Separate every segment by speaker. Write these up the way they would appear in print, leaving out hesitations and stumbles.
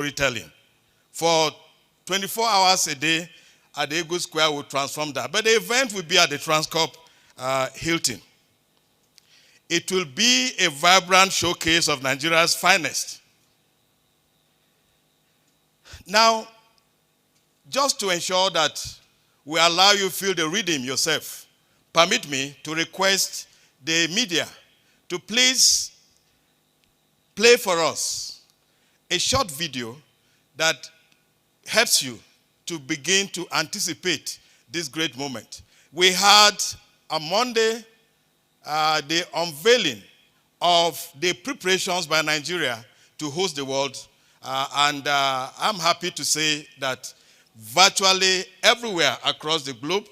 Speaker 1: storytelling. For 24 hours a day at the Eagle Square will transform that. But the event will be at the Transcorp Hilton. It will be a vibrant showcase of Nigeria's finest. Now, just to ensure that we allow you to feel the rhythm yourself, permit me to request the media to please play for us a short video that helps you to begin to anticipate this great moment. We had on Monday the unveiling of the preparations by Nigeria to host the world. And I'm happy to say that virtually everywhere across the globe,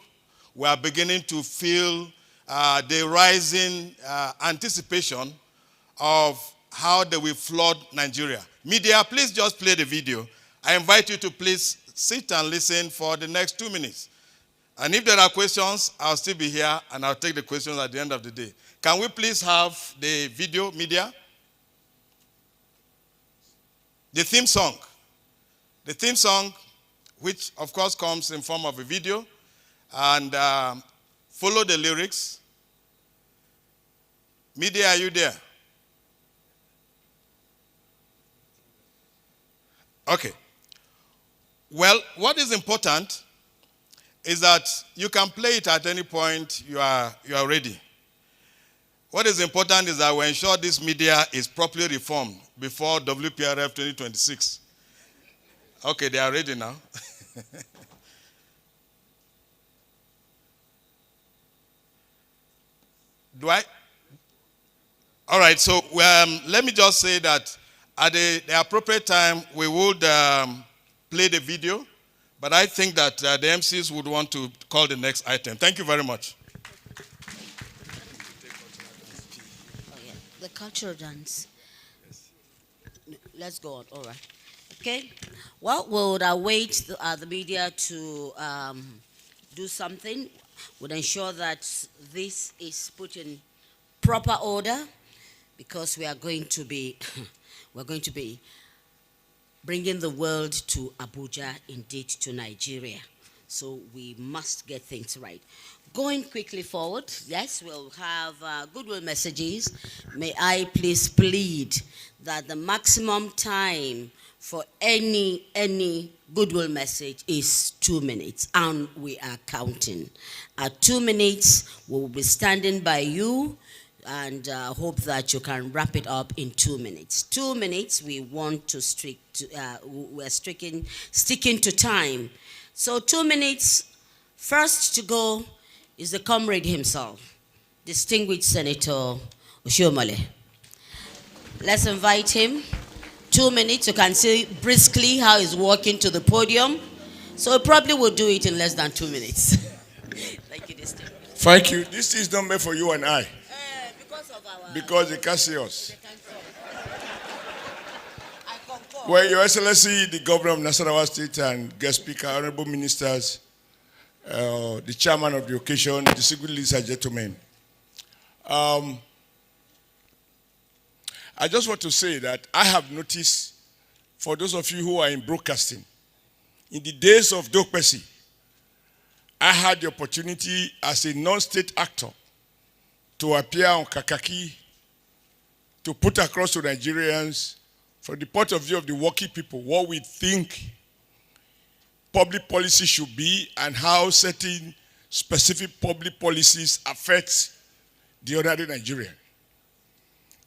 Speaker 1: we are beginning to feel the rising anticipation of how they will flood Nigeria. Media, please just play the video. I invite you to please sit and listen for the next 2 minutes. And if there are questions, I'll still be here and I'll take the questions at the end of the day. Can we please have the video, media? The theme song. The theme song, which of course comes in form of a video, and follow the lyrics. Media, are you there? Okay. Well, what is important is that you can play it at any point you are ready. What is important is that we ensure this media is properly reformed before WPRF 2026. Okay, they are ready now. Do I? All right, so let me just say that at the appropriate time, we would play the video, but I think that the MCs would want to call the next item. Thank you very much.
Speaker 2: Oh, yeah. The cultural dance. Let's go on. All right. Okay. Well, we'll await the media to do something. We'll ensure that this is put in proper order, because we are going to be bringing the world to Abuja, indeed to Nigeria. So we must get things right. Going quickly forward, yes, we'll have goodwill messages. May I please plead that the maximum time for any goodwill message is 2 minutes, and we are counting. At 2 minutes, we will be standing by you, and hope that you can wrap it up in 2 minutes. 2 minutes, we want to we're sticking to time. So 2 minutes, first to go is the comrade himself, distinguished Senator Oshiomhole. Let's invite him. 2 minutes, you can see briskly how he's walking to the podium. So he probably will do it in less than 2 minutes. Thank you, distinguished.
Speaker 3: Thank you. This is not meant for you and I. Because they can't see us. Well, Your Excellency, the Governor of Nasarawa State and guest speaker, honorable ministers, the chairman of the occasion, distinguished ladies and gentlemen. I just want to say that I have noticed, for those of you who are in broadcasting, in the days of Dokpesi, I had the opportunity as a non-state actor to appear on Kakaki, to put across to Nigerians, from the point of view of the working people, what we think public policy should be and how certain specific public policies affect the ordinary Nigerian.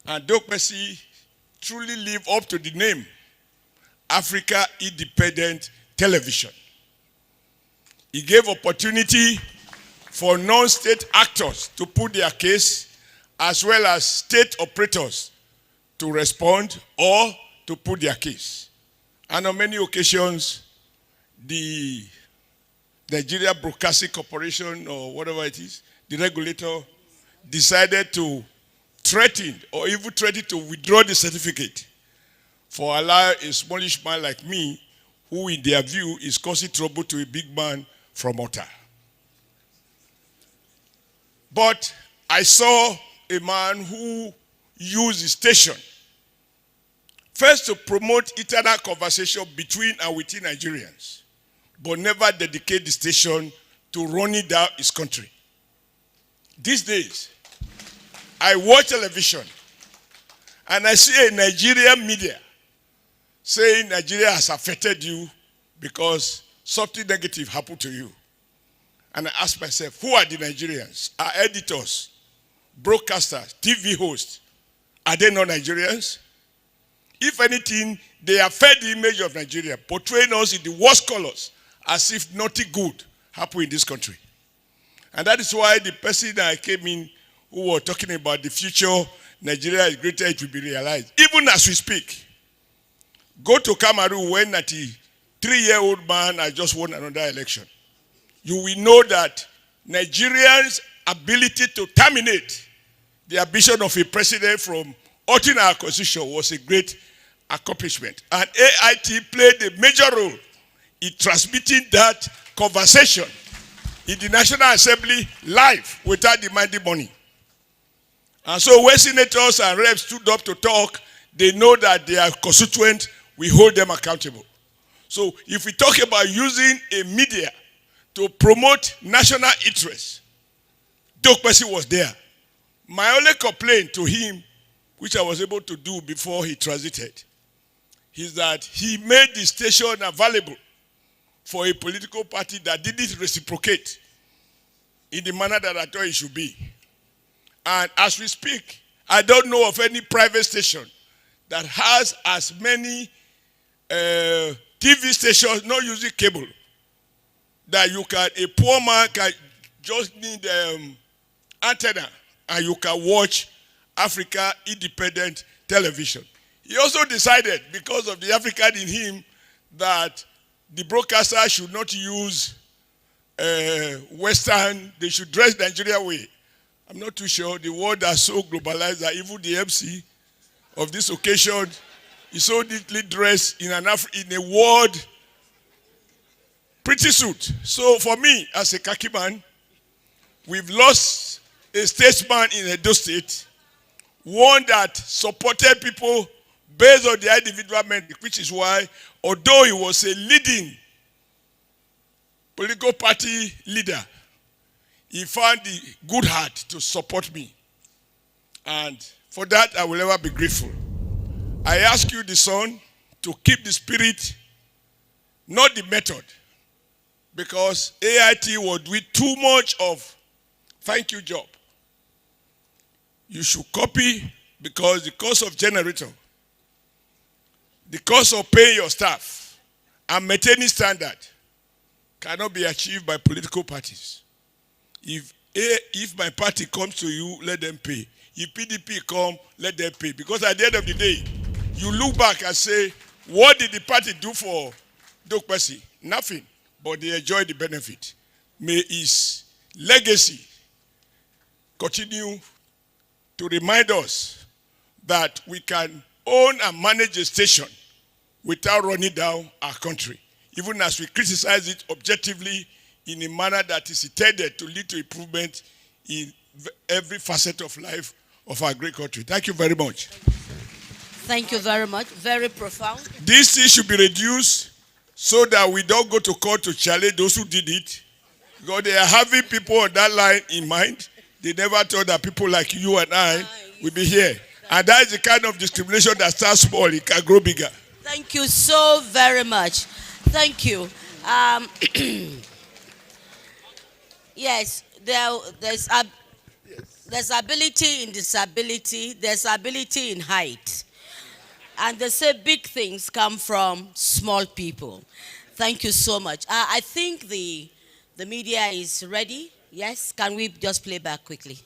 Speaker 3: And Dokpesi truly live up to the name, Africa Independent Television. He gave opportunity for non-state actors to put their case, as well as state operators to respond or to put their case. And on many occasions, the Nigeria Broadcasting Corporation, or whatever it is, the regulator, decided to threaten or even threatened to withdraw the certificate for allowing a smallish man like me, who in their view is causing trouble to a big man from Ota. But I saw a man who used his station First, to promote internal conversation between and within Nigerians, but never dedicate the station to running down his country. These days, I watch television and I see a Nigerian media saying Nigeria has affected you because something negative happened to you. And I ask myself, who are the Nigerians? Are editors, broadcasters, TV hosts? Are they not Nigerians? If anything, they affect the image of Nigeria, portraying us in the worst colors, as if nothing good happened in this country. And that is why the person that I came in who was talking about the future, Nigeria is greater, it will be realized. Even as we speak, go to Cameroon when a 3-year-old man has just won another election. You will know that Nigerians' ability to terminate the ambition of a president from altering our constitution was a great accomplishment. And AIT played a major role in transmitting that conversation in the National Assembly live without demanding money. And so when senators and reps stood up to talk, they know that their constituents will hold them accountable. So if we talk about using a media to promote national interests, Dokpesi was there. My only complaint to him, which I was able to do before he transited, is that he made the station available for a political party that didn't reciprocate in the manner that I thought it should be. And as we speak, I don't know of any private station that has as many TV stations not using cable that you can, a poor man can just need antenna and you can watch Africa independent television. He also decided, because of the African in him, that the broadcaster should not use Western, they should dress Nigeria way. I'm not too sure. The world is so globalized that even the MC of this occasion is so neatly dressed in a world pretty suit. So for me, as a khaki man, we've lost a statesman in Edo State, one that supported people based on their individual merit, which is why, although he was a leading political party leader, he found the good heart to support me. And for that, I will ever be grateful. I ask you, the son, to keep the spirit, not the method, because AIT will do too much of thank you job. You should copy, because the cost of generator, the cost of paying your staff and maintaining standard cannot be achieved by political parties. If my party comes to you, let them pay. If PDP come, let them pay. Because at the end of the day, you look back and say, what did the party do for Dokpesi? Nothing, but they enjoy the benefit. May his legacy continue to remind us that we can own and manage a station without running down our country, even as we criticize it objectively in a manner that is intended to lead to improvement in every facet of life of our great country. Thank you very much.
Speaker 2: Thank you very much. Very profound.
Speaker 3: This thing should be reduced so that we don't go to court to challenge those who did it, because they are having people on that line in mind. They never thought that people like you and I will be here. And that is the kind of discrimination that starts small, it can grow bigger.
Speaker 2: Thank you so very much. Thank you. Yes, there's ability in disability, there's ability in height. And they say big things come from small people. Thank you so much. I think the media is ready. Yes, can we just play back quickly?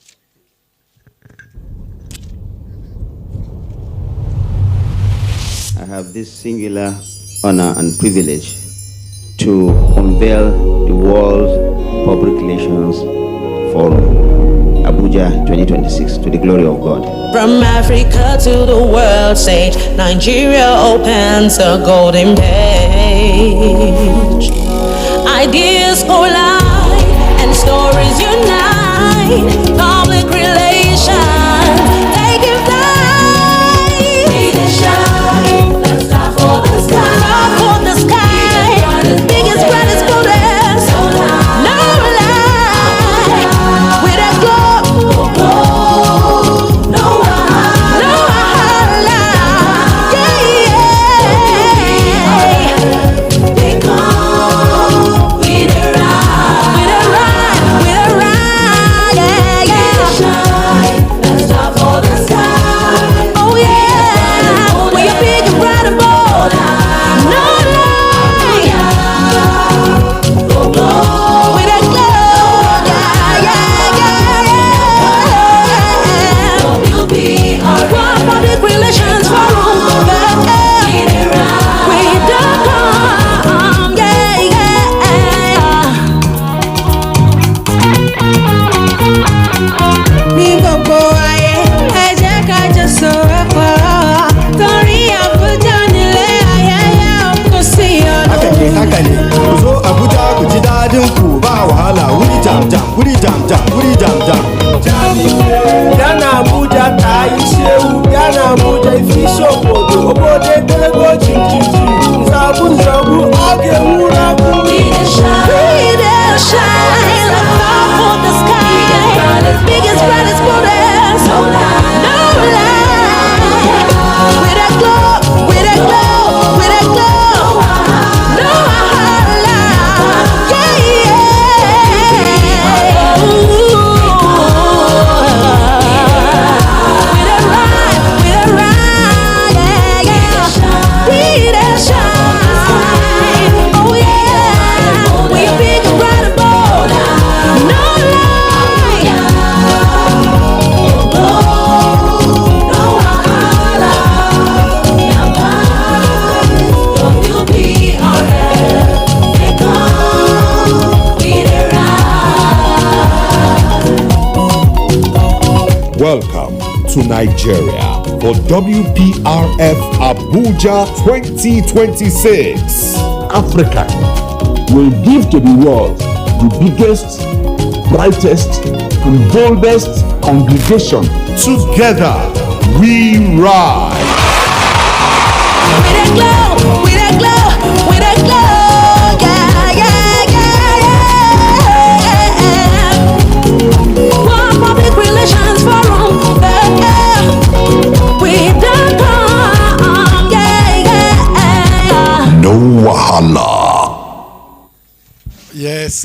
Speaker 4: I have this singular honor and privilege to unveil the World Public Relations Forum, Abuja 2026, to the glory of God.
Speaker 5: From Africa to the world stage, Nigeria opens a golden page. Ideas collide and stories unite. Public relations, they give light. We shine.
Speaker 6: to Nigeria for WPRF Abuja 2026.
Speaker 7: Africa will give to the world the biggest, brightest, and boldest congregation.
Speaker 6: Together we rise.
Speaker 5: With a glow, with a glow, with a glow, yeah, yeah, yeah, yeah. One public relations forum, we done come, yeah, yeah.
Speaker 6: No wahala.
Speaker 8: Yes,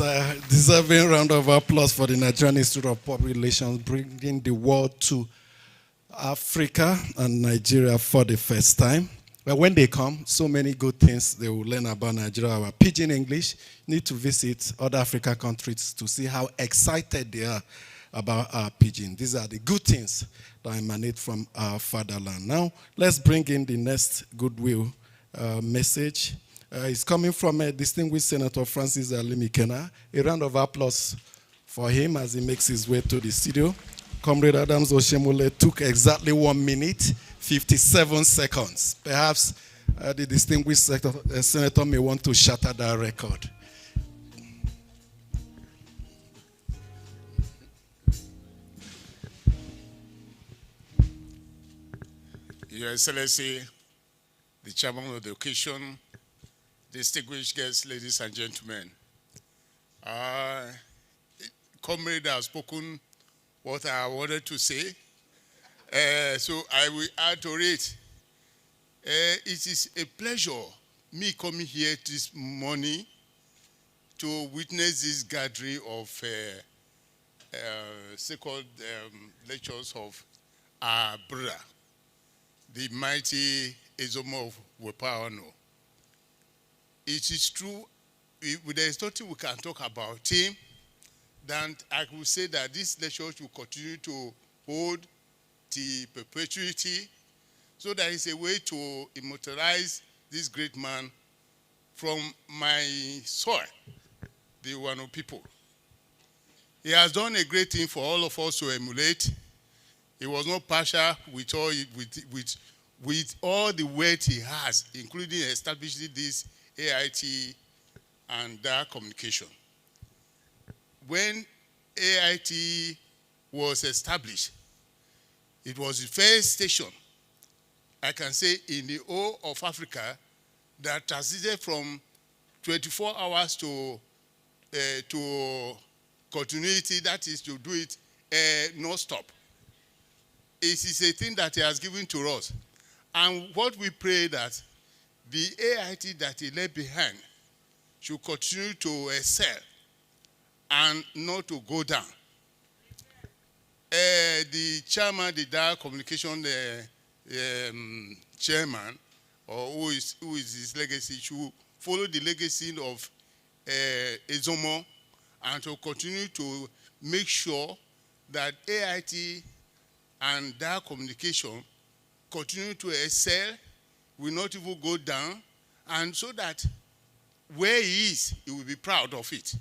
Speaker 8: deserving round of applause for the Nigerian Institute of Public Relations, bringing the world to Africa and Nigeria for the first time. But when they come, so many good things they will learn about Nigeria. Our pidgin English, need to visit other African countries to see how excited they are about our pidgin. These are the good things that emanate from our fatherland. Now, let's bring in the next goodwill message. It's coming from a distinguished Senator Francis Alimikena. A round of applause for him as he makes his way to the studio. Comrade Adams Oshemole took exactly 1 minute, 57 seconds. Perhaps the distinguished senator may want to shatter that record.
Speaker 3: Your Excellency, the chairman of the occasion, distinguished guests, ladies and gentlemen. Comrade has spoken what I wanted to say, so I will add to it. It is a pleasure, me coming here this morning to witness this gathering of so-called lectures of our brother, the mighty Ezomo of Wepawano. It is true, there is nothing we can talk about him, then I will say that this lecture will continue to hold the perpetuity, so there is a way to immortalize this great man from my soil, the Wano people. He has done a great thing for all of us to emulate. He was not partial with all the weight he has, including establishing this AIT and that communication. When AIT was established, it was the first station, I can say, in the whole of Africa that transited from 24 hours to continuity, that is to do it non-stop. It is a thing that he has given to us. And what we pray that the AIT that he left behind should continue to excel and not to go down. The chairman, the Data Communication chairman, or who is his legacy, should follow the legacy of Ezomo and to continue to make sure that AIT and Data Communication continue to excel, will not even go down, and so that where he is, he will be proud of it.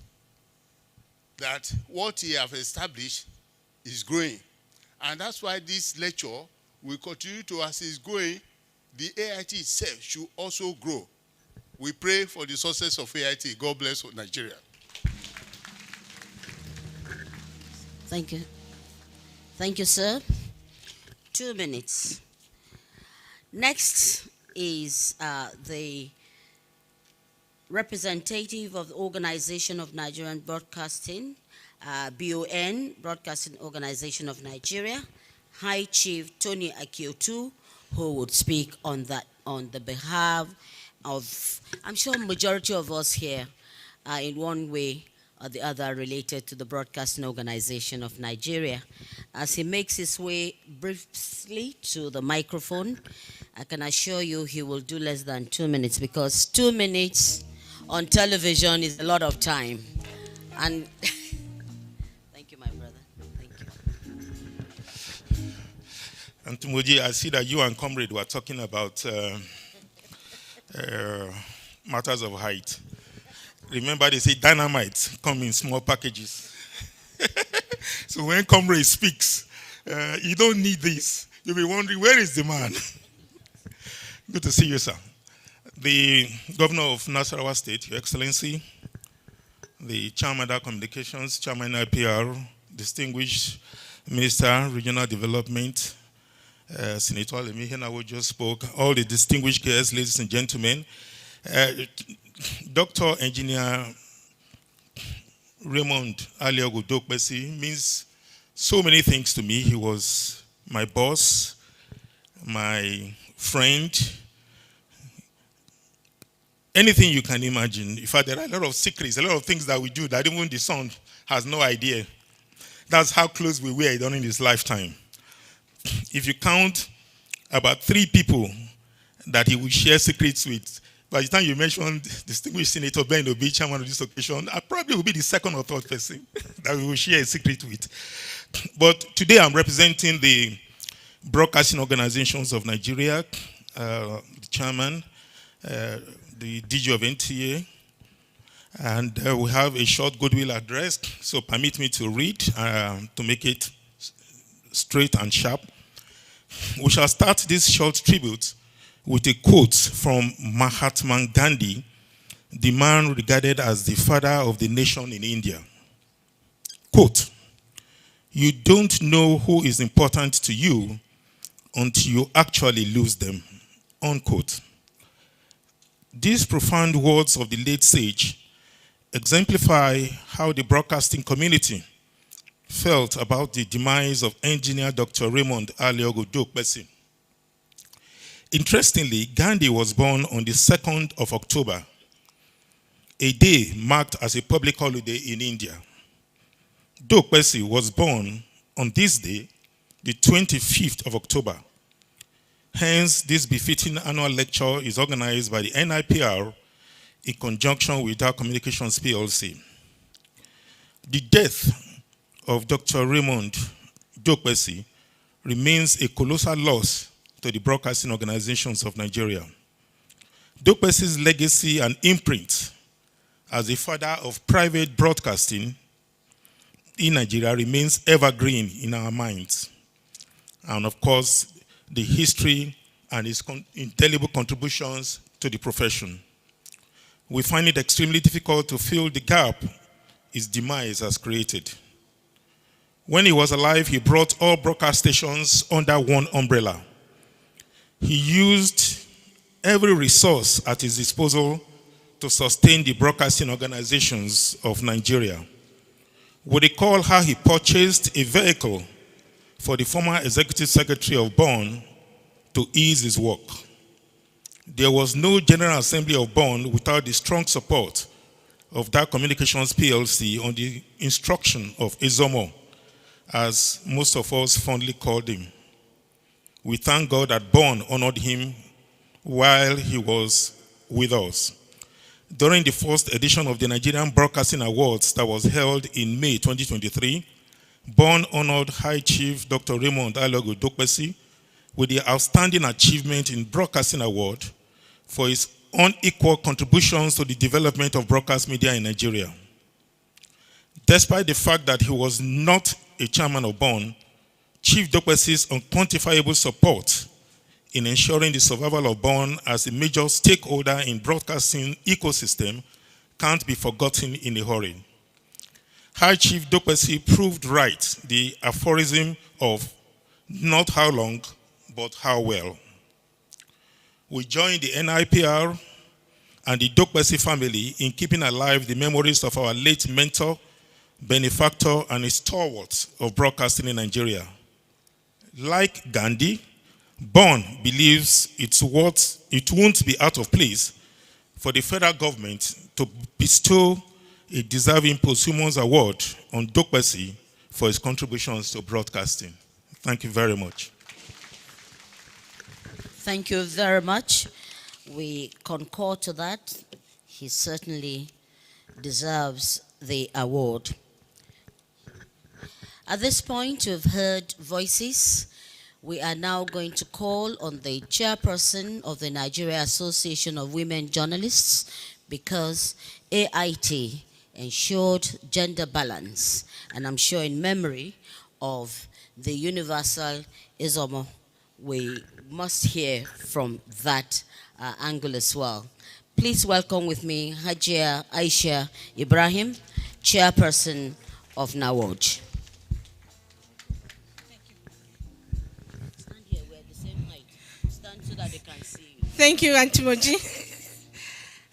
Speaker 3: That what he has established is growing. And that's why this lecture will continue to, as it's growing, the AIT itself should also grow. We pray for the success of AIT. God bless Nigeria.
Speaker 2: Thank you. Thank you, sir. 2 minutes. Next is the representative of the Organization of Nigerian Broadcasting, BON, Broadcasting Organization of Nigeria, High Chief Tony Akiotu, who would speak on the behalf of, I'm sure majority of us here are in one way or the other related to the Broadcasting Organization of Nigeria. As he makes his way briefly to the microphone, I can assure you he will do less than 2 minutes, because 2 minutes on television is a lot of time. And thank you, my brother. Thank you.
Speaker 9: And Tumuji, I see that you and Comrade were talking about matters of height. Remember, they say dynamite come in small packages. So when Comrade speaks, You don't need this. You'll be wondering, where is the man? Good to see you, sir. The Governor of Nasarawa State, Your Excellency, the Chairman of Communications, Chairman IPR, distinguished Minister, Regional Development, Senator Aleogho just spoke, all the distinguished guests, ladies and gentlemen. Dr. Engineer Raymond Aleogho Dokpesi means so many things to me. He was my boss, my friend, anything you can imagine. In fact, there are a lot of secrets, a lot of things that we do that even the son has no idea. That's how close we were during his lifetime. If you count about 3 people that he would share secrets with, by the time you mentioned distinguished Senator Ben Obi, chairman of this occasion, I probably will be the second or third person that we will share a secret with. But today I'm representing the broadcasting organizations of Nigeria, the chairman, the DG of NTA, and we have a short goodwill address, so permit me to read to make it straight and sharp. We shall start this short tribute with a quote from Mahatma Gandhi, the man regarded as the father of the nation in India. Quote, "You don't know who is important to you until you actually lose them." Unquote. These profound words of the late sage exemplify how the broadcasting community felt about the demise of engineer Dr. Raymond Aleogho Dokpesi. Interestingly, Gandhi was born on the 2nd of October, a day marked as a public holiday in India. Dokpesi was born on this day, the 25th of October. Hence, this befitting annual lecture is organized by the NIPR in conjunction with our Communications PLC. The death of Dr. Raymond Dokpesi remains a colossal loss to the broadcasting organizations of Nigeria. Dokpesi's legacy and imprint as a father of private broadcasting in Nigeria remains evergreen in our minds. And of course, the history and his indelible contributions to the profession. We find it extremely difficult to fill the gap his demise has created. When he was alive, he brought all broadcast stations under one umbrella. He used every resource at his disposal to sustain the broadcasting organizations of Nigeria. We recall how he purchased a vehicle for the former executive secretary of Bonn to ease his work. There was no General Assembly of Bonn without the strong support of that Communications PLC on the instruction of Izomo, as most of us fondly called him. We thank God that Bonn honored him while he was with us. During the first edition of the Nigerian Broadcasting Awards that was held in May 2023, Bonn honored High Chief Dr. Raymond Aleogho Dokpesi with the Outstanding Achievement in Broadcasting Award for his unequal contributions to the development of broadcast media in Nigeria. Despite the fact that he was not a chairman of Bonn, Chief Dokpesi's unquantifiable support in ensuring the survival of Bonn as a major stakeholder in broadcasting ecosystem can't be forgotten in a hurry. High Chief Dokpesi proved right the aphorism of not how long, but how well. We join the NIPR and the Dokpesi family in keeping alive the memories of our late mentor, benefactor, and a stalwart of broadcasting in Nigeria. Like Gandhi, Bonn believes it won't be out of place for the federal government to bestow a deserving posthumous award on Dokpesi for his contributions to broadcasting. Thank you very much.
Speaker 2: Thank you very much. We concur to that. He certainly deserves the award. At this point, you've heard voices. We are now going to call on the chairperson of the Nigeria Association of Women Journalists, because AIT ensured gender balance, and I'm sure in memory of the universal Izomo. We must hear from that angle as well. Please welcome with me Hajia Aisha Ibrahim, chairperson of NAWOJ. Stand here, we're the same height. Stand so that they can see you.
Speaker 10: Thank you, Auntie Moji.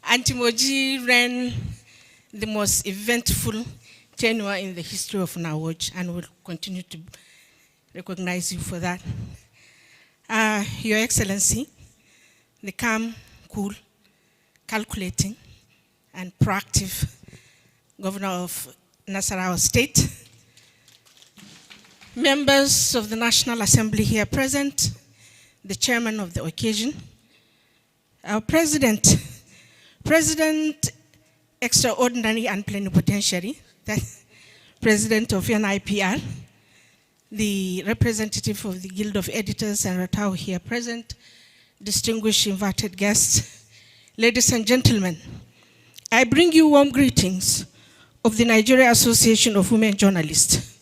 Speaker 10: Auntie Moji ran the most eventful tenure in the history of NAWOJ, and will continue to recognize you for that. Your Excellency, the calm, cool, calculating, and proactive Governor of Nasarawa State, members of the National Assembly here present, the chairman of the occasion, our President Extraordinary and Plenipotentiary, the President of NIPR, the representative of the Guild of Editors and Ratao here present, distinguished invited guests, ladies and gentlemen, I bring you warm greetings of the Nigeria Association of Women Journalists.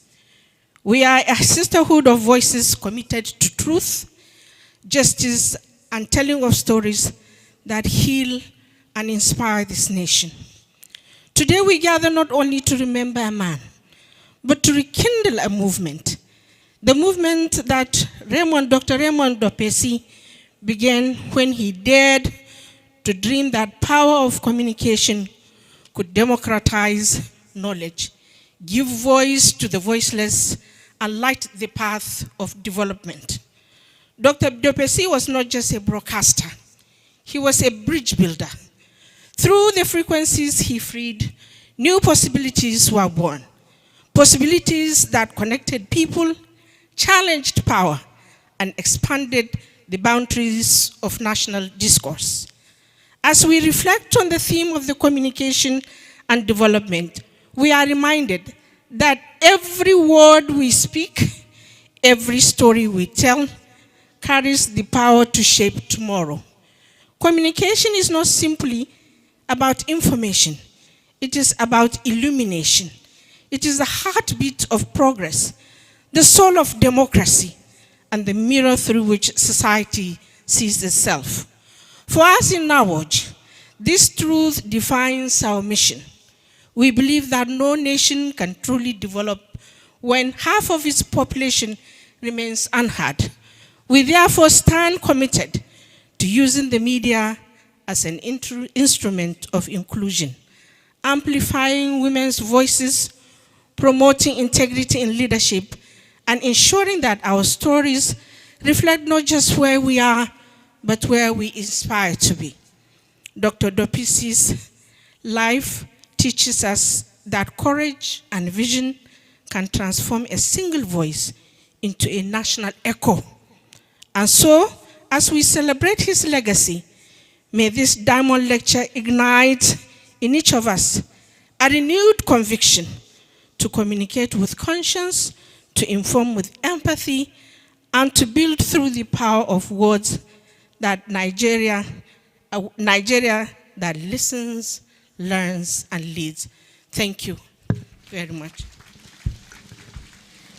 Speaker 10: We are a sisterhood of voices committed to truth, justice, and telling of stories that heal and inspire this nation. Today we gather not only to remember a man, but to rekindle a movement. The movement that Dr. Raymond Dokpesi began when he dared to dream that power of communication could democratize knowledge, give voice to the voiceless, and light the path of development. Dr. Dokpesi was not just a broadcaster, he was a bridge builder. Through the frequencies he freed, new possibilities were born. Possibilities that connected people, challenged power, and expanded the boundaries of national discourse. As we reflect on the theme of the communication and development, we are reminded that every word we speak, every story we tell, carries the power to shape tomorrow. Communication is not simply about information. It is about illumination. It is the heartbeat of progress, the soul of democracy, and the mirror through which society sees itself. For us in NAWOJ, this truth defines our mission. We believe that no nation can truly develop when half of its population remains unheard. We therefore stand committed to using the media as an instrument of inclusion, amplifying women's voices, promoting integrity in leadership, and ensuring that our stories reflect not just where we are, but where we aspire to be. Dr. Dokpesi's life teaches us that courage and vision can transform a single voice into a national echo. And so, as we celebrate his legacy, may this diamond lecture ignite in each of us a renewed conviction to communicate with conscience, to inform with empathy, and to build through the power of words that Nigeria that listens, learns, and leads. Thank you very much.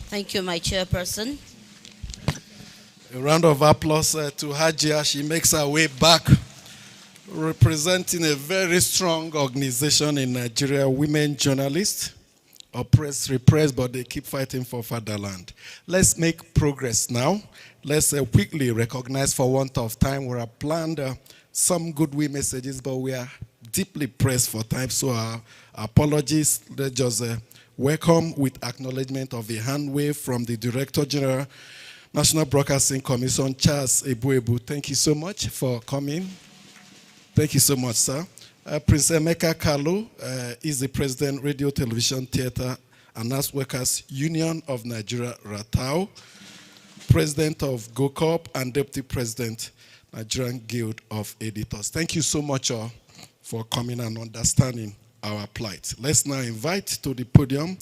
Speaker 2: Thank you, my chairperson.
Speaker 8: A round of applause to Hajia. She makes her way back, representing a very strong organization in Nigeria, women journalists, oppressed, repressed, but they keep fighting for fatherland. Let's make progress now. Let's quickly recognize, for want of time, we have planned some goodwill messages, but we are deeply pressed for time, so our apologies. Let's just welcome with acknowledgement of a hand wave from the Director General, National Broadcasting Commission, Charles Ebuebu. Thank you so much for coming. Thank you so much, sir. Prince Emeka Kalu is the President, Radio, Television, Theatre, and Arts Workers Union of Nigeria, Ratao, President of GOCOP, and Deputy President, Nigerian Guild of Editors. Thank you so much for coming and understanding our plight. Let's now invite to the podium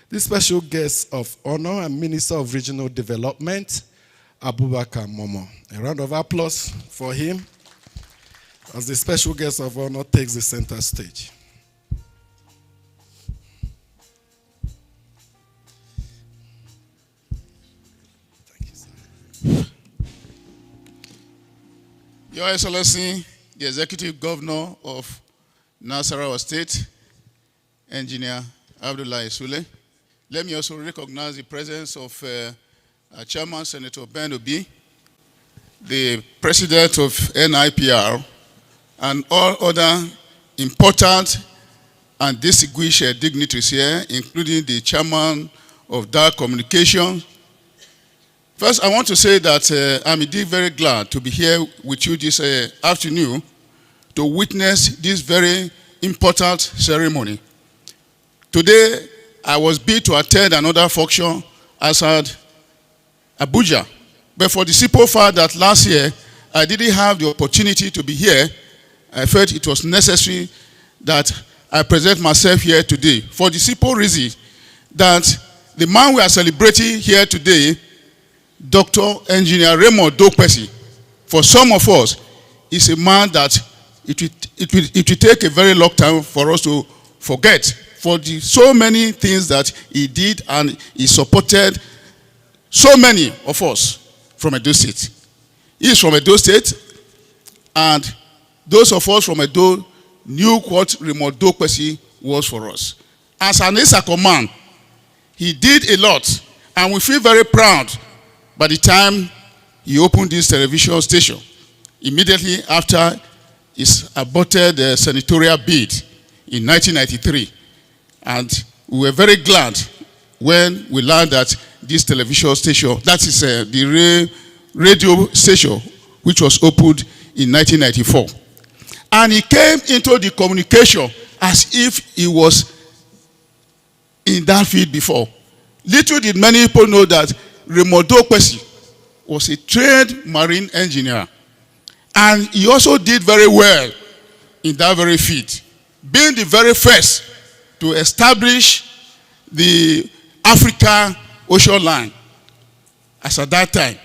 Speaker 8: the special guest of honor and Minister of Regional Development, Abubakar Momo. A round of applause for him as the special guest of honor takes the center stage.
Speaker 11: Your Excellency, the Executive Governor of Nasarawa State, Engineer Abdullahi Sule. Let me also recognize the presence of Chairman Senator Ben Obi, the President of NIPR, and all other important and distinguished dignitaries here, including the Chairman of Dark Communications. First, I want to say that I'm indeed very glad to be here with you this afternoon to witness this very important ceremony. Today, I was bid to attend another function outside Abuja. But for the simple fact that last year, I didn't have the opportunity to be here, I felt it was necessary that I present myself here today. For the simple reason that the man we are celebrating here today, Dr. Engineer Raymond Dokpesi, for some of us, is a man that it will take a very long time for us to forget, for the so many things that he did, and he supported so many of us from Edo State. He is from Edo State, and those of us from Edo knew what Raymond Dokpesi was for us. As an Issa command, he did a lot, and we feel very proud by the time he opened this television station, immediately after his aborted senatorial bid in 1993. And we were very glad when we learned that this television station, that is the radio station, which was opened in 1994. And he came into the communication as if he was in that field before. Little did many people know that Raymond Dokpesi was a trained marine engineer. And he also did very well in that very field, being the very first to establish the Africa Ocean Line as at that time.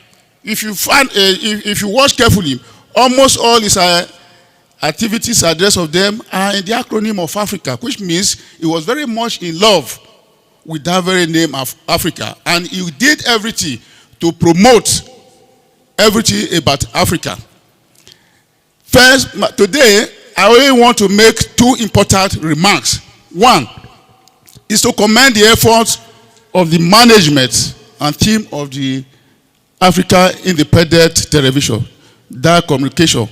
Speaker 11: If you watch carefully, almost all his activities, address of them are in the acronym of Africa, which means he was very much in love with that very name of Africa. And he did everything to promote everything about Africa. First, today, I only want to make two important remarks. One is to commend the efforts of the management and team of the Africa Independent Television, Dark Communication.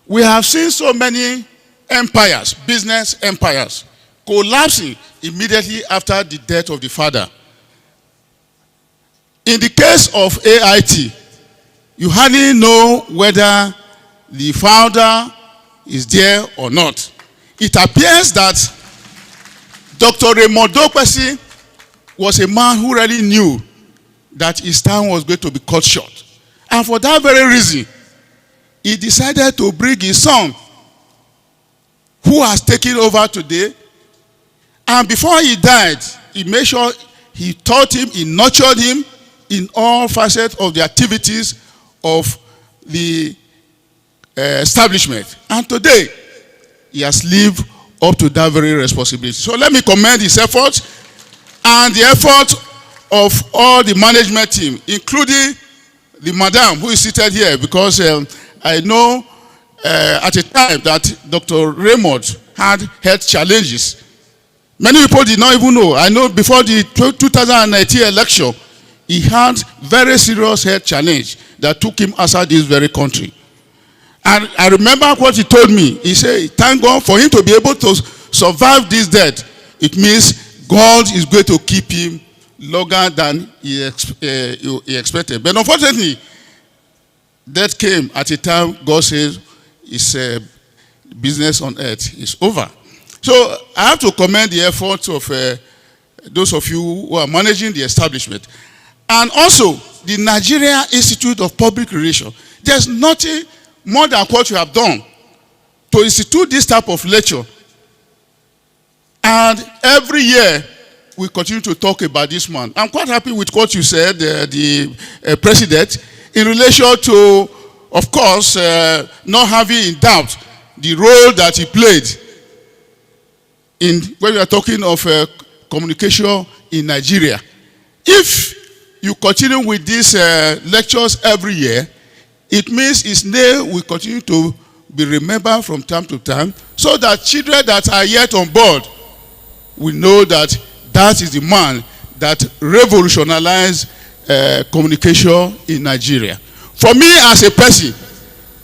Speaker 11: We have seen so many empires, business empires, collapsing immediately after the death of the father. In the case of AIT, you hardly know whether the founder is there or not. It appears that Dr. Raymond Dokpesi was a man who really knew that his time was going to be cut short. And for that very reason, he decided to bring his son, who has taken over today. And before he died, he made sure he taught him, he nurtured him in all facets of the activities of the establishment. And today, he has lived up to that very responsibility. So let me commend his efforts and the effort of all the management team, including the madam who is seated here, because I know at a time that Dr. Raymond had health challenges. Many people did not even know. I know before the 2019 election, he had very serious health challenge that took him outside this very country. And I remember what he told me. He said, thank God for him to be able to survive this death. It means God is going to keep him longer than he expected. But unfortunately, death came at a time God says his business on earth is over. So I have to commend the efforts of those of you who are managing the establishment. And also, the Nigeria Institute of Public Relations. There's nothing more than what you have done to institute this type of lecture. And every year, we continue to talk about this man. I'm quite happy with what you said, the president, in relation to, of course, not having in doubt the role that he played in, when we are talking of communication in Nigeria. If you continue with these lectures every year, it means his name will continue to be remembered from time to time, so that children that are yet on board will know that that is the man that revolutionized communication in Nigeria. For me as a person,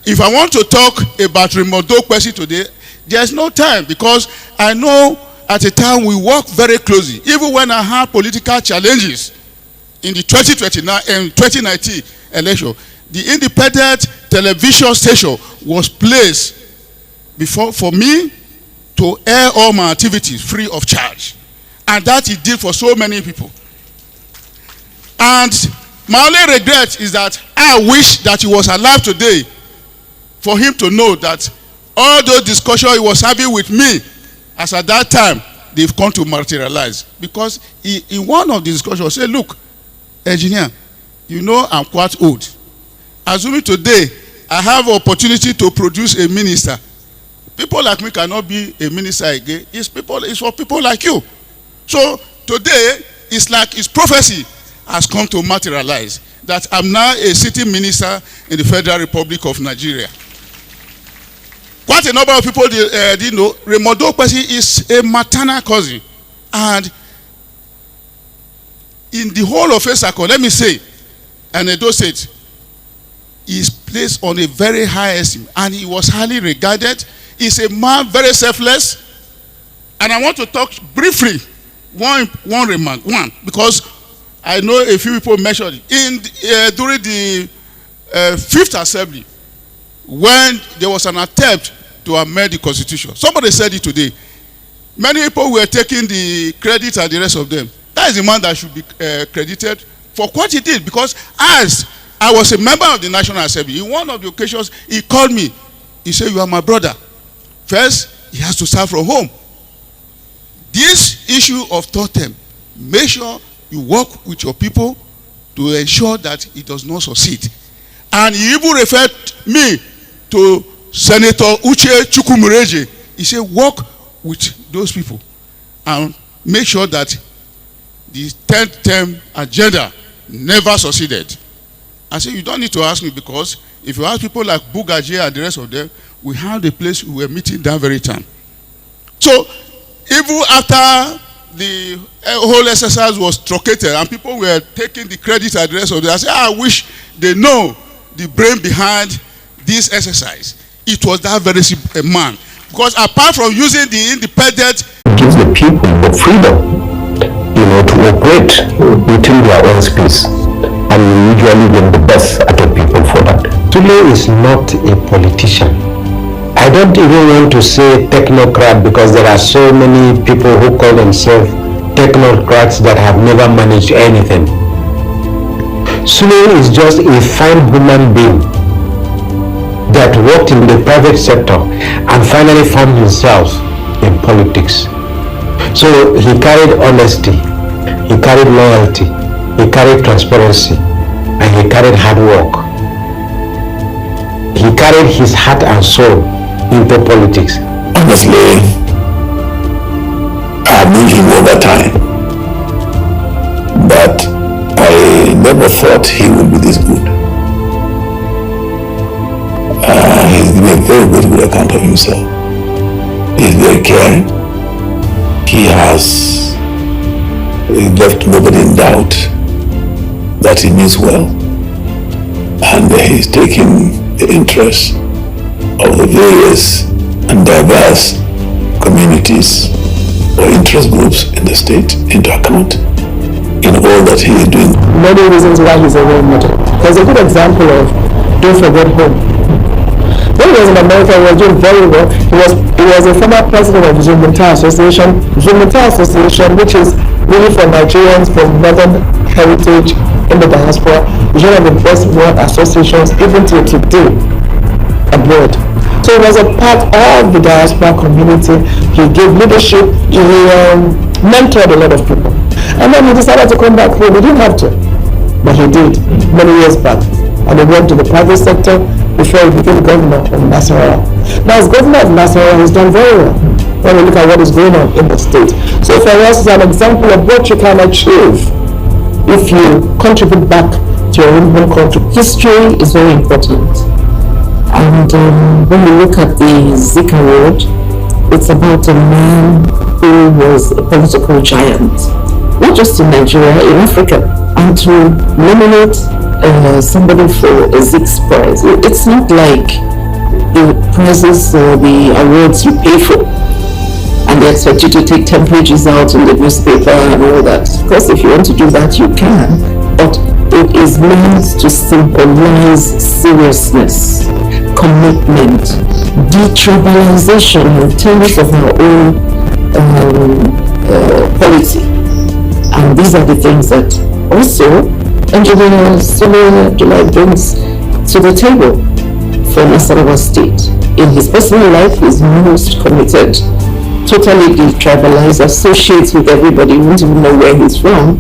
Speaker 11: if I want to talk about Raymond Dokpesi today, there's no time, because I know at the time we worked very closely. Even when I had political challenges in the 2019 election, the independent television station was placed before for me to air all my activities free of charge. And that he did for so many people. And my only regret is that I wish that he was alive today for him to know that all those discussions he was having with me, as at that time, they've come to materialize. Because in one of the discussions, he said, look, engineer, you know I'm quite old. Assuming today I have opportunity to produce a minister, people like me cannot be a minister again. It's for people like you. So today, it's like his prophecy has come to materialize, that I'm now a sitting minister in the Federal Republic of Nigeria. Quite a number of people didn't know, Raymond Dokpesi is a maternal cousin. And in the whole of Esako, let me say, and Edo State, he is placed on a very high esteem, and he was highly regarded. He's a man very selfless. And I want to talk briefly, one remark, because I know a few people mentioned it. During the 5th Assembly, when there was an attempt to amend the Constitution, somebody said it today. Many people were taking the credit and the rest of them. That is the man that should be credited for what he did, because as I was a member of the National Assembly, in one of the occasions, he called me. He said, you are my brother. First, he has to start from home. This issue of totem, make sure you work with your people to ensure that it does not succeed. And he even referred me to Senator Uche Chukwumureje. He said, work with those people and make sure that the 10th term agenda never succeeded. I said, you don't need to ask me, because if you ask people like Bugaje and the rest of them, we have the place we were meeting that very time. So, even after the whole exercise was truncated and people were taking the credit and the rest of them, I said, I wish they know the brain behind this exercise. It was that very man. Because apart from using the independent,
Speaker 12: gives the people the freedom, to operate within their own space, and we usually get the best out of people for that. Sule is not a politician. I don't even want to say technocrat, because there are so many people who call themselves technocrats that have never managed anything. Sule is just a fine human being that worked in the private sector and finally found himself in politics. So he carried honesty, he carried loyalty, he carried transparency, and he carried hard work. He carried his heart and soul into politics.
Speaker 13: Honestly, I have known him over time, but I never thought he would be this good. He's given a very, very good account of himself. He's very caring. He has left nobody in doubt that he means well, and he's taken the interests of the various and diverse communities or interest groups in the state into account in all that he is doing.
Speaker 12: Many reasons why he's a role model. There's a good example of don't forget home. When he was in America, he was doing very well. He was a former president of the Zumunta Association. Zumunta Association, which is really for Nigerians from Northern heritage in the diaspora, is one of the best world associations even till today abroad. So he was a part of the diaspora community. He gave leadership. He mentored a lot of people. And then he decided to come back home. He didn't have to, but he did many years back. And he went to the private sector before he became governor of Nasarawa. Now, as governor of Nasarawa, he's done very well when we look at what is going on in the state. So for us, it's an example of what you can achieve if you contribute back to your own home country. History is very important. And when you look at the Zik Award, it's about a man who was a political giant, not just in Nigeria, in Africa. And to nominate somebody for a Zik's prize, it's not like the prizes or the awards you pay for and they expect you to take 10 pages out in the newspaper and all that. Of course, if you want to do that, you can, but it is meant to symbolize seriousness, commitment, detribalization in terms of our own policy. And these are the things that also Engineer Sule July brings to the table for Nasarawa State. In his personal life, he's most committed, totally detribalized, associates with everybody, you won't even know where he's from.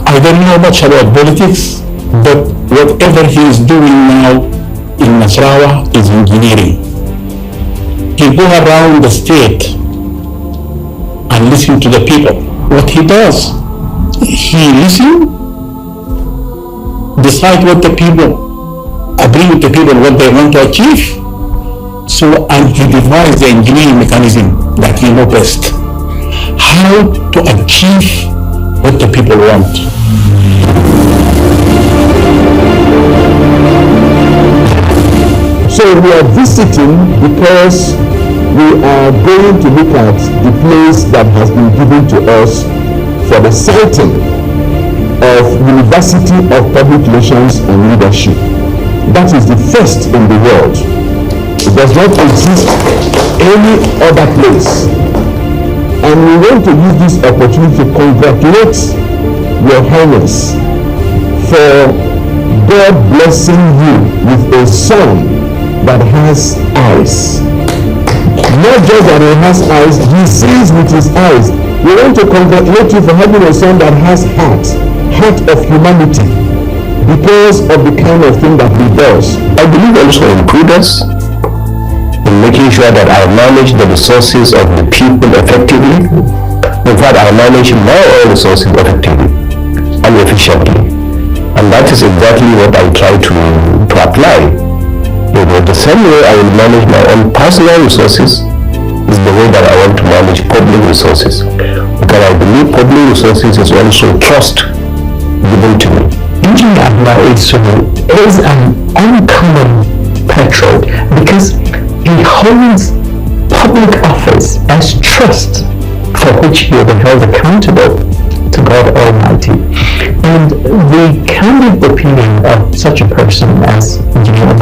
Speaker 13: I don't know much about politics, but whatever he is doing now in Nasarawa is engineering. He go around the state and listen to the people. What he does, he listen, decide what the people, agree with the people what they want to achieve. So, and he devised the engineering mechanism that he knows best. How to achieve what the people want.
Speaker 7: So we are visiting because we are going to look at the place that has been given to us for the siting of University of Public Relations and Leadership. That is the first in the world. It does not exist any other place. And we want to use this opportunity to congratulate Your Highness for God blessing you with a son that has eyes. Not just that he has eyes, he sees with his eyes. We want to congratulate you for having a son that has heart of humanity, because of the kind of thing that he does.
Speaker 13: I believe also in prudence, in making sure that I manage the resources of the people effectively. In fact, I manage my own resources effectively and efficiently. And that is exactly what I try to apply. The same way I will manage my own personal resources is the way that I want to manage public resources. Because I believe public resources is also trust given to me.
Speaker 12: Engineer is an uncommon petrol because he holds public office as trust for which he will be held accountable to God Almighty. And the candid opinion of such a person as Engineer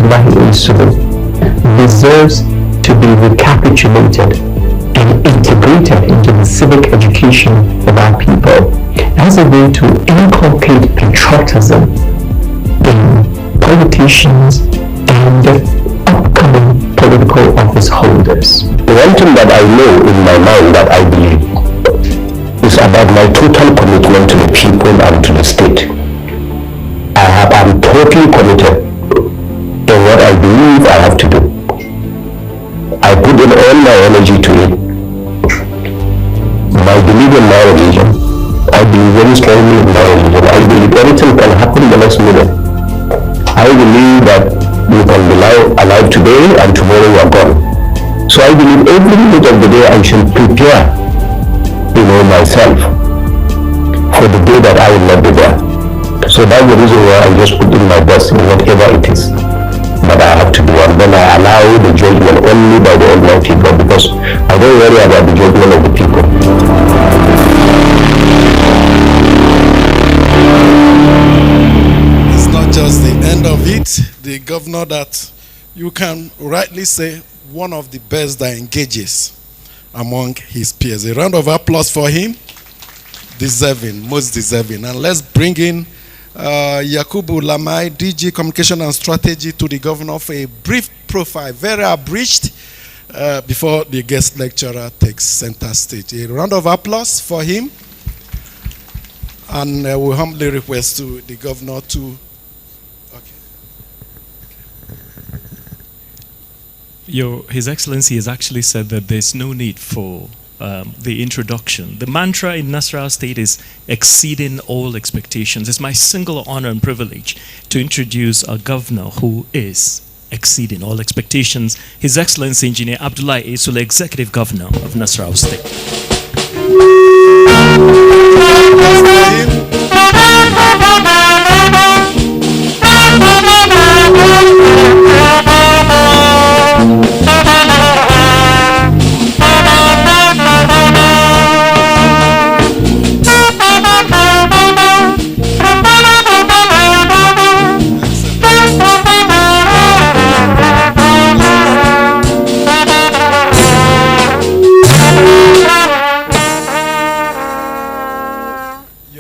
Speaker 12: deserves to be recapitulated and integrated into the civic education of our people as a way to inculcate patriotism in politicians and upcoming political office holders.
Speaker 13: The one thing that I know in my mind that I believe is about my total commitment to the people and to the state. I'm totally committed in what I believe I have to do. I put in all my energy to it. My belief in my religion, I believe very strongly in my religion. I believe anything can happen the next minute. I believe that you can be alive today and tomorrow you are gone. So I believe every minute of the day I should prepare, myself for the day that I will not be there. So that's the reason why I just put in my best in whatever it is that I have to do, and then I allow the judgment only by the Almighty God, because I don't worry about the judgment of the people.
Speaker 8: It's not just the end of it. The governor that you can rightly say one of the best that engages among his peers. A round of applause for him. Deserving, most deserving. And let's bring in Yakubu Lamai, DG Communication and Strategy, to the governor for a brief profile, very abridged, before the guest lecturer takes center stage. A round of applause for him. And we humbly request to the governor to...
Speaker 14: His Excellency has actually said that there's no need for the introduction. The mantra in Nasarawa State is exceeding all expectations. It's my single honor and privilege to introduce a governor who is exceeding all expectations, His Excellency Engineer Abdullahi Esule, Executive Governor of Nasarawa State.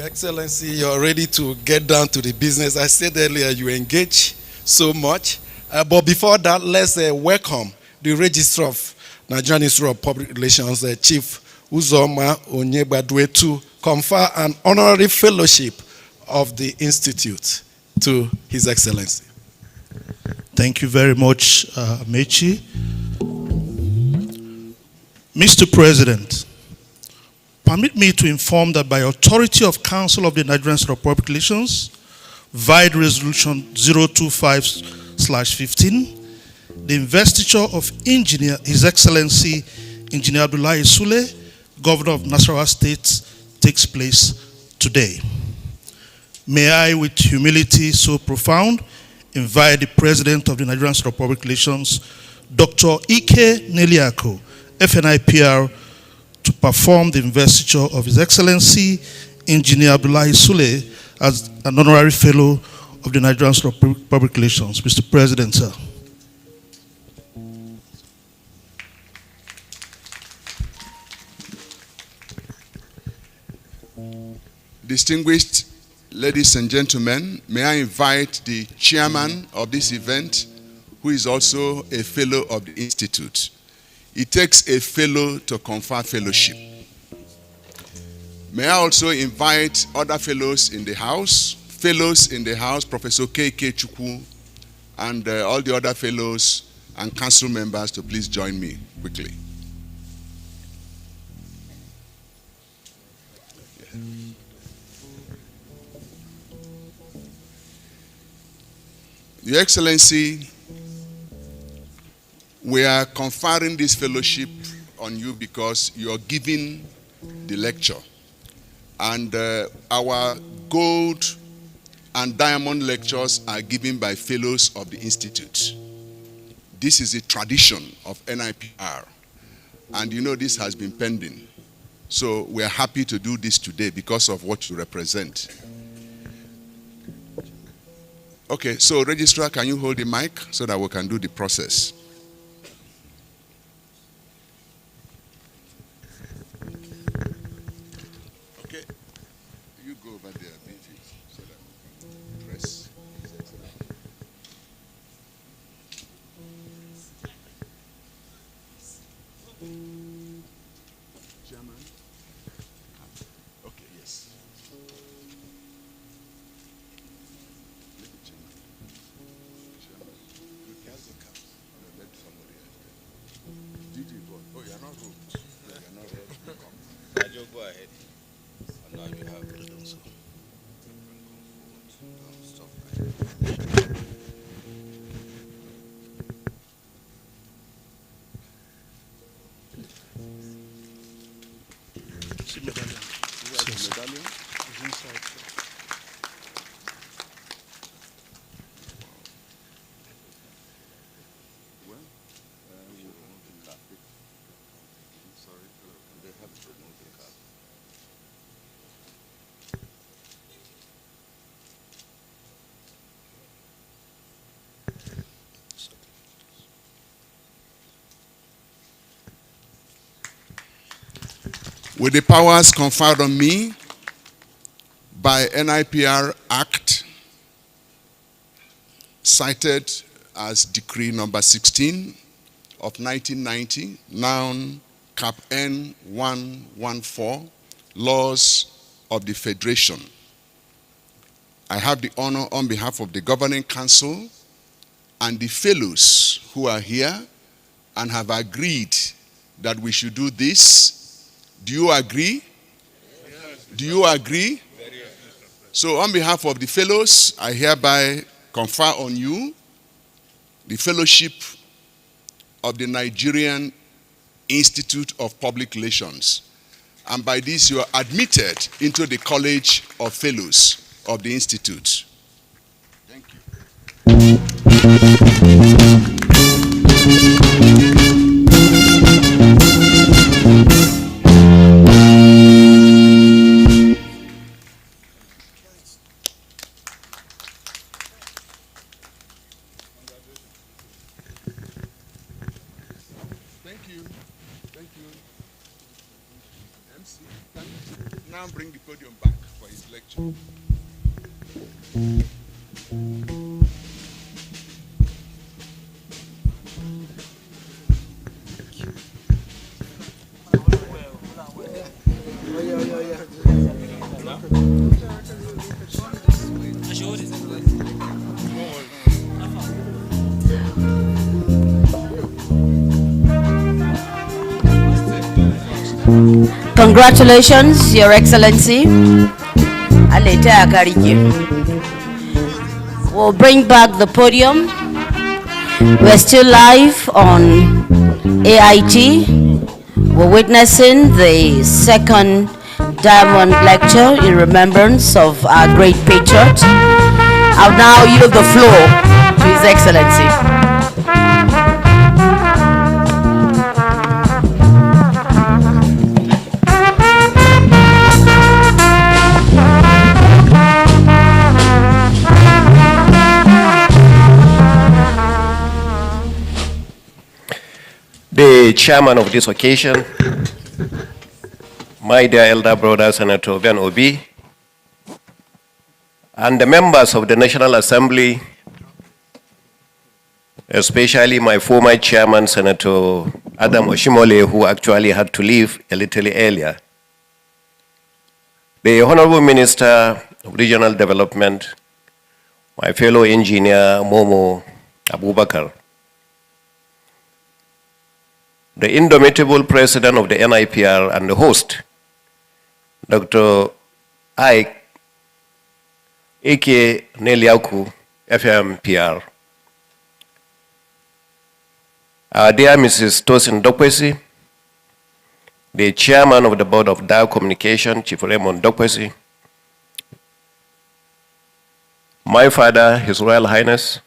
Speaker 8: Excellency, you're ready to get down to the business. I said earlier you engage so much. But before that, let's welcome the Registrar of Nigerian Institute of Public Relations, Chief Uzoma Onyebadwe, to confer an honorary fellowship of the Institute to His Excellency.
Speaker 15: Thank you very much, Mechi. Mr. President, permit me to inform that by authority of Council of the Nigerian Institute of Public Relations, via Resolution 025/15, the investiture of His Excellency Engineer Abdullahi Esule, Governor of Nasarawa State, takes place today. May I, with humility so profound, invite the President of the Nigerian Institute of Public Relations, Dr. Ike Neliako, FNIPR, to perform the investiture of His Excellency Engineer Abdullahi Esule as an honorary fellow of the Nigerian Institute of Public Relations. Mr. President, sir.
Speaker 16: Distinguished ladies and gentlemen, may I invite the chairman of this event, who is also a fellow of the Institute. It takes a fellow to confer fellowship. May I also invite other fellows in the house, Professor K.K. Chukwu, and all the other fellows and council members to please join me quickly. Your Excellency, we are conferring this fellowship on you because you are giving the lecture. And our gold and diamond lectures are given by fellows of the Institute. This is a tradition of NIPR. And you know this has been pending. So we are happy to do this today because of what you represent. Okay, so Registrar, can you hold the mic so that we can do the process? Okay, you go over there, BG, so that we can press. Chairman? Okay, yes. Oh, you're not rude. You're not rude. Rajo, go ahead. And now you have to do so. Stop. See medallion. Medallion? It's inside. With the powers conferred on me by NIPR Act, cited as Decree number 16 of 1990, noun Cap N 114, Laws of the Federation. I have the honor on behalf of the Governing Council and the fellows who are here and have agreed that we should do this Do you agree? Do you agree? So on behalf of the fellows, I hereby confer on you the fellowship of the Nigerian Institute of Public Relations. And by this you are admitted into the College of Fellows of the Institute. Thank you. Now bring the podium back for his lecture.
Speaker 2: Congratulations, Your Excellency. We'll bring back the podium. We're still live on AIT. We're witnessing the second Diamond Lecture in remembrance of our great patriot. I'll now yield the floor to His Excellency.
Speaker 17: The chairman of this occasion, my dear elder brother, Senator Ben Obi, and the members of the National Assembly, especially my former chairman, Senator Adam Oshimole, who actually had to leave a little earlier, the Honorable Minister of Regional Development, my fellow engineer, Momo Abubakar, the indomitable president of the NIPR and the host, Dr. Ike Ike Neliaku, FMPR. Dear Mrs. Tosin Dokpesi, the chairman of the board of Dow Communication, Chief Raymond Dokpesi, my father, His Royal Highness,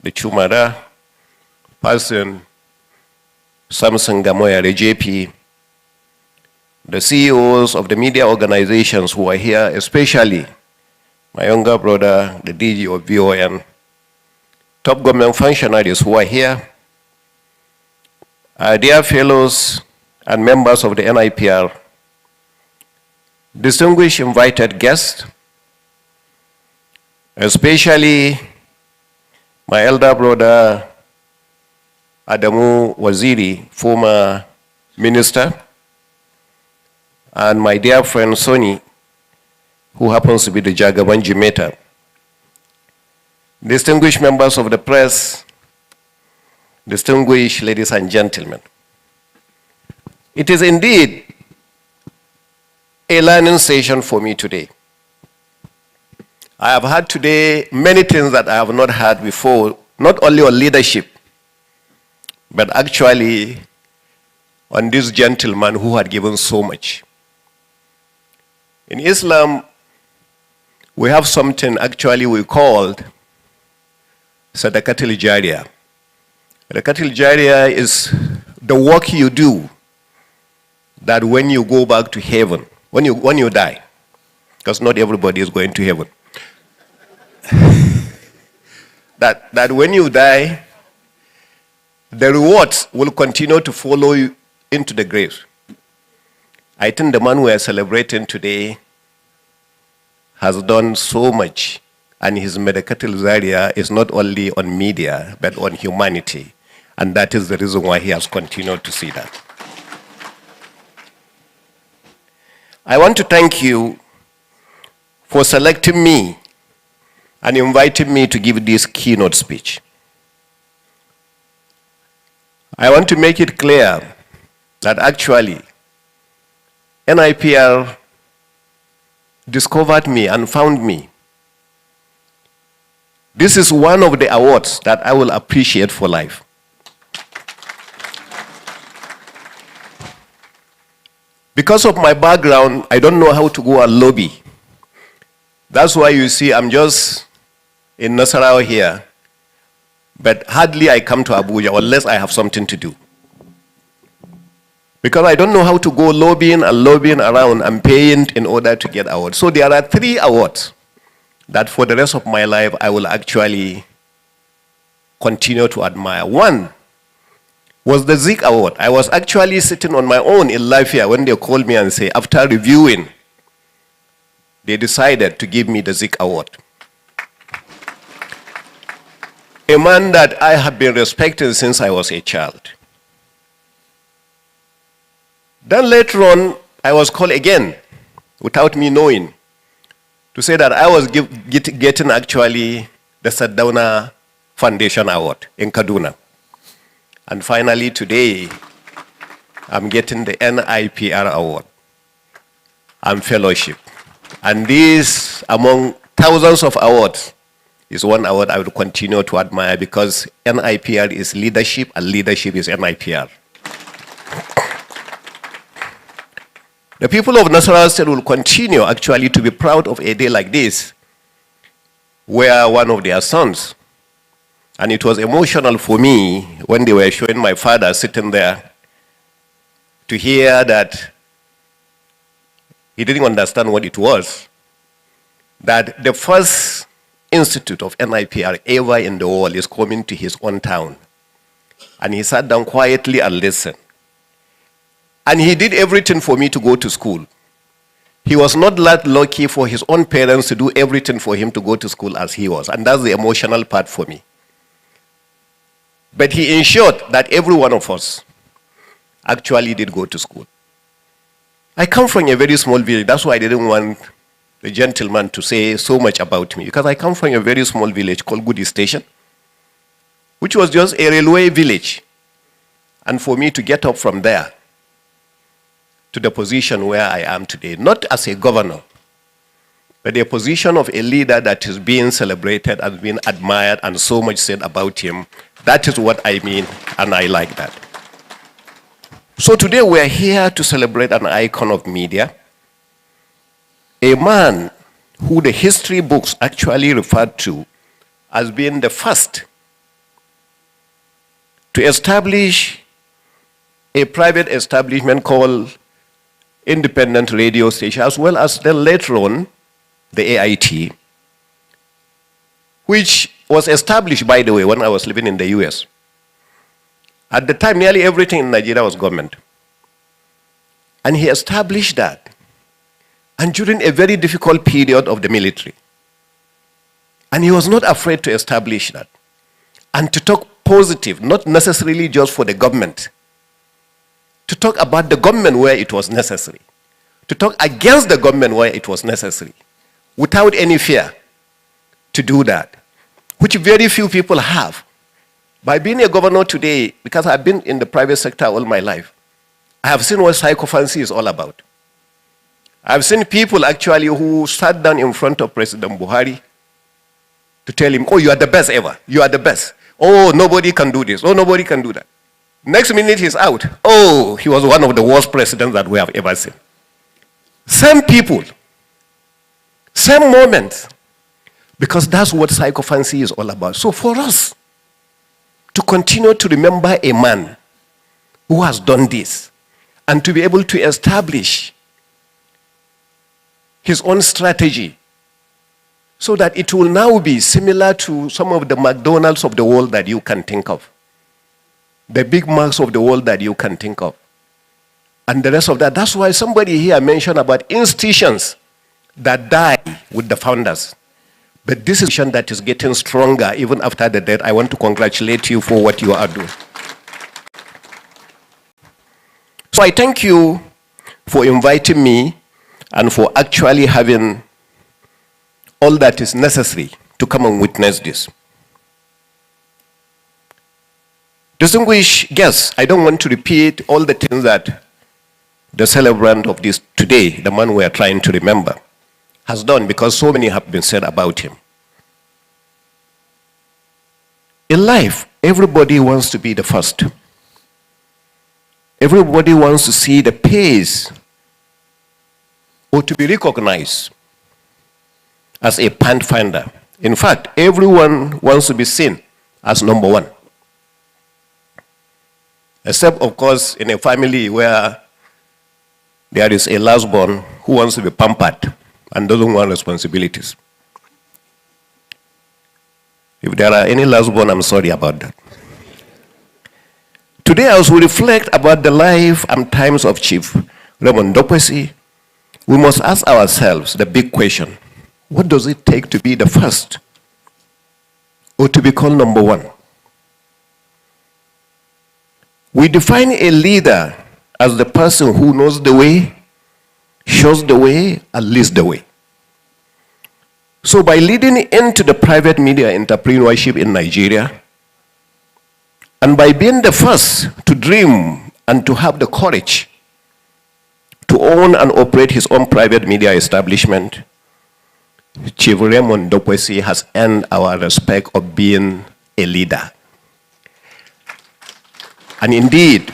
Speaker 17: the Chumara, person Samson Gamoya, the JP, the CEOs of the media organizations who are here, especially my younger brother, the DG of VON, top government functionaries who are here, dear fellows and members of the NIPR, distinguished invited guests, especially my elder brother, Adamu Waziri, former minister, and my dear friend Soni, who happens to be the Jagaban Jimeta. Distinguished members of the press, distinguished ladies and gentlemen. It is indeed a learning session for me today. I have had today many things that I have not had before, not only on leadership, but actually on this gentleman who had given so much. In Islam, we have something actually we called Sadaqatul Jariyah. Sadaqatul Jariyah is the work you do that when you go back to heaven, when you die, because not everybody is going to heaven, that when you die, the rewards will continue to follow you into the grave. I think the man we are celebrating today has done so much, and his Sadaqatul Jariyah is not only on media, but on humanity. And that is the reason why he has continued to see that. I want to thank you for selecting me and inviting me to give this keynote speech. I want to make it clear that actually NIPR discovered me and found me. This is one of the awards that I will appreciate for life. Because of my background, I don't know how to go and lobby. That's why you see I'm just in Nasarawa here, but hardly I come to Abuja unless I have something to do. Because I don't know how to go lobbying around and paying in order to get awards. So there are 3 awards that for the rest of my life I will actually continue to admire. One was the Zik Award. I was actually sitting on my own in Lafia when they called me and say, after reviewing, they decided to give me the Zik Award. A man that I have been respecting since I was a child. Then later on, I was called again, without me knowing, to say that I was getting actually the Saddauna Foundation Award in Kaduna. And finally today, I'm getting the NIPR Award and fellowship. And this, among thousands of awards, is one award I would continue to admire because NIPR is leadership and leadership is NIPR. The people of Nasarawa State will continue actually to be proud of a day like this, where one of their sons, and it was emotional for me when they were showing my father sitting there to hear that he didn't understand what it was, that the first institute of NIPR ever in the world is coming to his own town. And he sat down quietly and listened. And he did everything for me to go to school. He was not that lucky for his own parents to do everything for him to go to school as he was. And that's the emotional part for me. But he ensured that every one of us actually did go to school. I come from a very small village. That's why I didn't want the gentleman to say so much about me. Because I come from a very small village called Goody Station, which was just a railway village. And for me to get up from there to the position where I am today, not as a governor, but a position of a leader that is being celebrated and being admired and so much said about him, that is what I mean, and I like that. So today we are here to celebrate an icon of media, a man who the history books actually referred to as being the first to establish a private establishment called Independent Radio Station, as well as then later on, the AIT, which was established, by the way, when I was living in the US. At the time, nearly everything in Nigeria was government. And he established that. And during a very difficult period of the military. And he was not afraid to establish that. And to talk positive, not necessarily just for the government. To talk about the government where it was necessary. To talk against the government where it was necessary. Without any fear to do that. Which very few people have. By being a governor today, because I've been in the private sector all my life, I have seen what psychophancy is all about. I've seen people actually who sat down in front of President Buhari to tell him, oh, you are the best ever. You are the best. Oh, nobody can do this. Oh, nobody can do that. Next minute he's out. Oh, he was one of the worst presidents that we have ever seen. Same people. Same moments. Because that's what psychophancy is all about. So for us to continue to remember a man who has done this and to be able to establish his own strategy so that it will now be similar to some of the McDonald's of the world that you can think of. The Big Macs of the world that you can think of. And the rest of that. That's why somebody here mentioned about institutions that die with the founders. But this institution that is getting stronger even after the death, I want to congratulate you for what you are doing. So I thank you for inviting me and for actually having all that is necessary to come and witness this. Distinguished guests, I don't want to repeat all the things that the celebrant of this today, the man we are trying to remember, has done, because so many have been said about him. In life, everybody wants to be the first. Everybody wants to see the pace or to be recognized as a pathfinder. In fact, everyone wants to be seen as number one. Except, of course, in a family where there is a last born who wants to be pampered and doesn't want responsibilities. If there are any last born, I'm sorry about that. Today, as we reflect about the life and times of Chief Raymond Dokpesi, we must ask ourselves the big question: what does it take to be the first or to be called number one? We define a leader as the person who knows the way, shows the way, and leads the way. So by leading into the private media entrepreneurship in Nigeria, and by being the first to dream and to have the courage to own and operate his own private media establishment, Chief Raymond Dokpesi has earned our respect of being a leader. And indeed,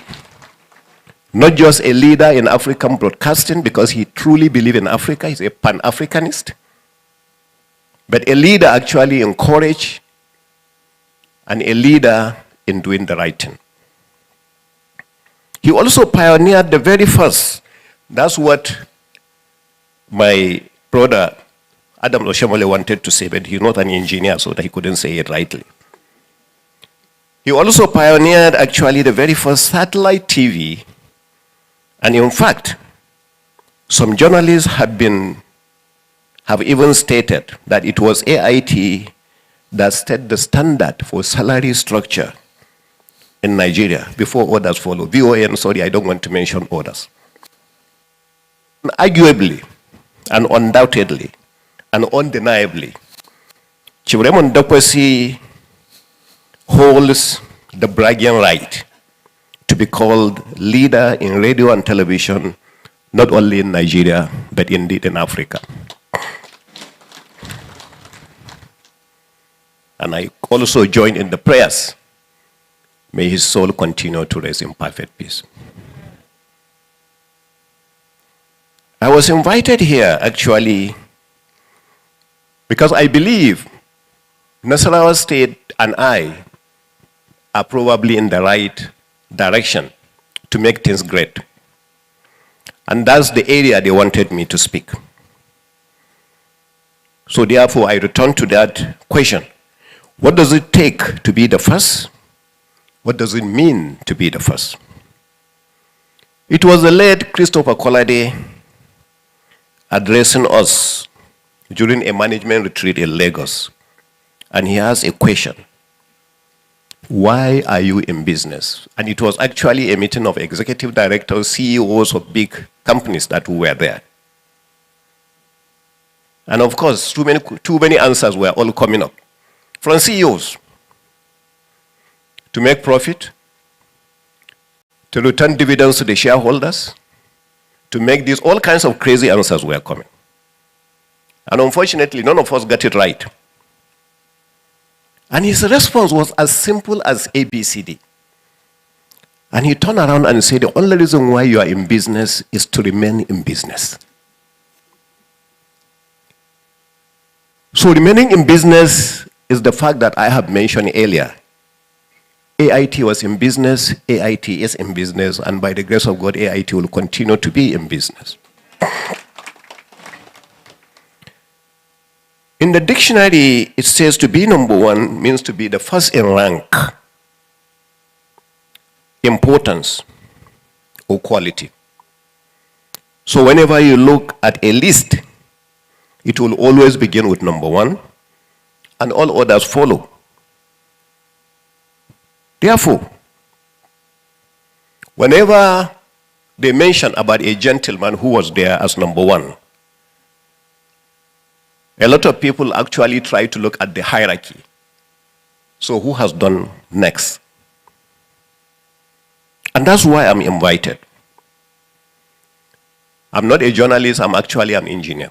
Speaker 17: not just a leader in African broadcasting because he truly believes in Africa, he's a Pan-Africanist, but a leader actually in courage and a leader in doing the right thing. He also pioneered the very first. That's what my brother Adam Oshomole wanted to say, but he's not an engineer, so that he couldn't say it rightly. He also pioneered actually the very first satellite TV, and in fact, some journalists have even stated that it was AIT that set the standard for salary structure in Nigeria before others followed. VON, sorry, I don't want to mention others. Arguably, and undoubtedly, and undeniably, Chief Raymond Dokpesi holds the bragging right to be called leader in radio and television, not only in Nigeria, but indeed in Africa. And I also join in the prayers. May his soul continue to rest in perfect peace. I was invited here actually because I believe Nasarawa State and I are probably in the right direction to make things great. And that's the area they wanted me to speak. So therefore, I return to that question. What does it take to be the first? What does it mean to be the first? It was the late Christopher Kolade addressing us during a management retreat in Lagos. And he asked a question. Why are you in business? And it was actually a meeting of executive directors, CEOs of big companies that were there. And of course, too many answers were all coming up. From CEOs, to make profit, to return dividends to the shareholders, to make these, all kinds of crazy answers were coming. And unfortunately, none of us got it right. And his response was as simple as ABCD. And he turned around and said, the only reason why you are in business is to remain in business. So remaining in business is the fact that I have mentioned earlier. AIT was in business, AIT is in business, and by the grace of God, AIT will continue to be in business. In the dictionary, it says to be number one means to be the first in rank, importance, or quality. So whenever you look at a list, it will always begin with number one, and all others follow. Therefore, whenever they mention about a gentleman who was there as number one, a lot of people actually try to look at the hierarchy. So who has done next? And that's why I'm invited. I'm not a journalist, I'm actually an engineer.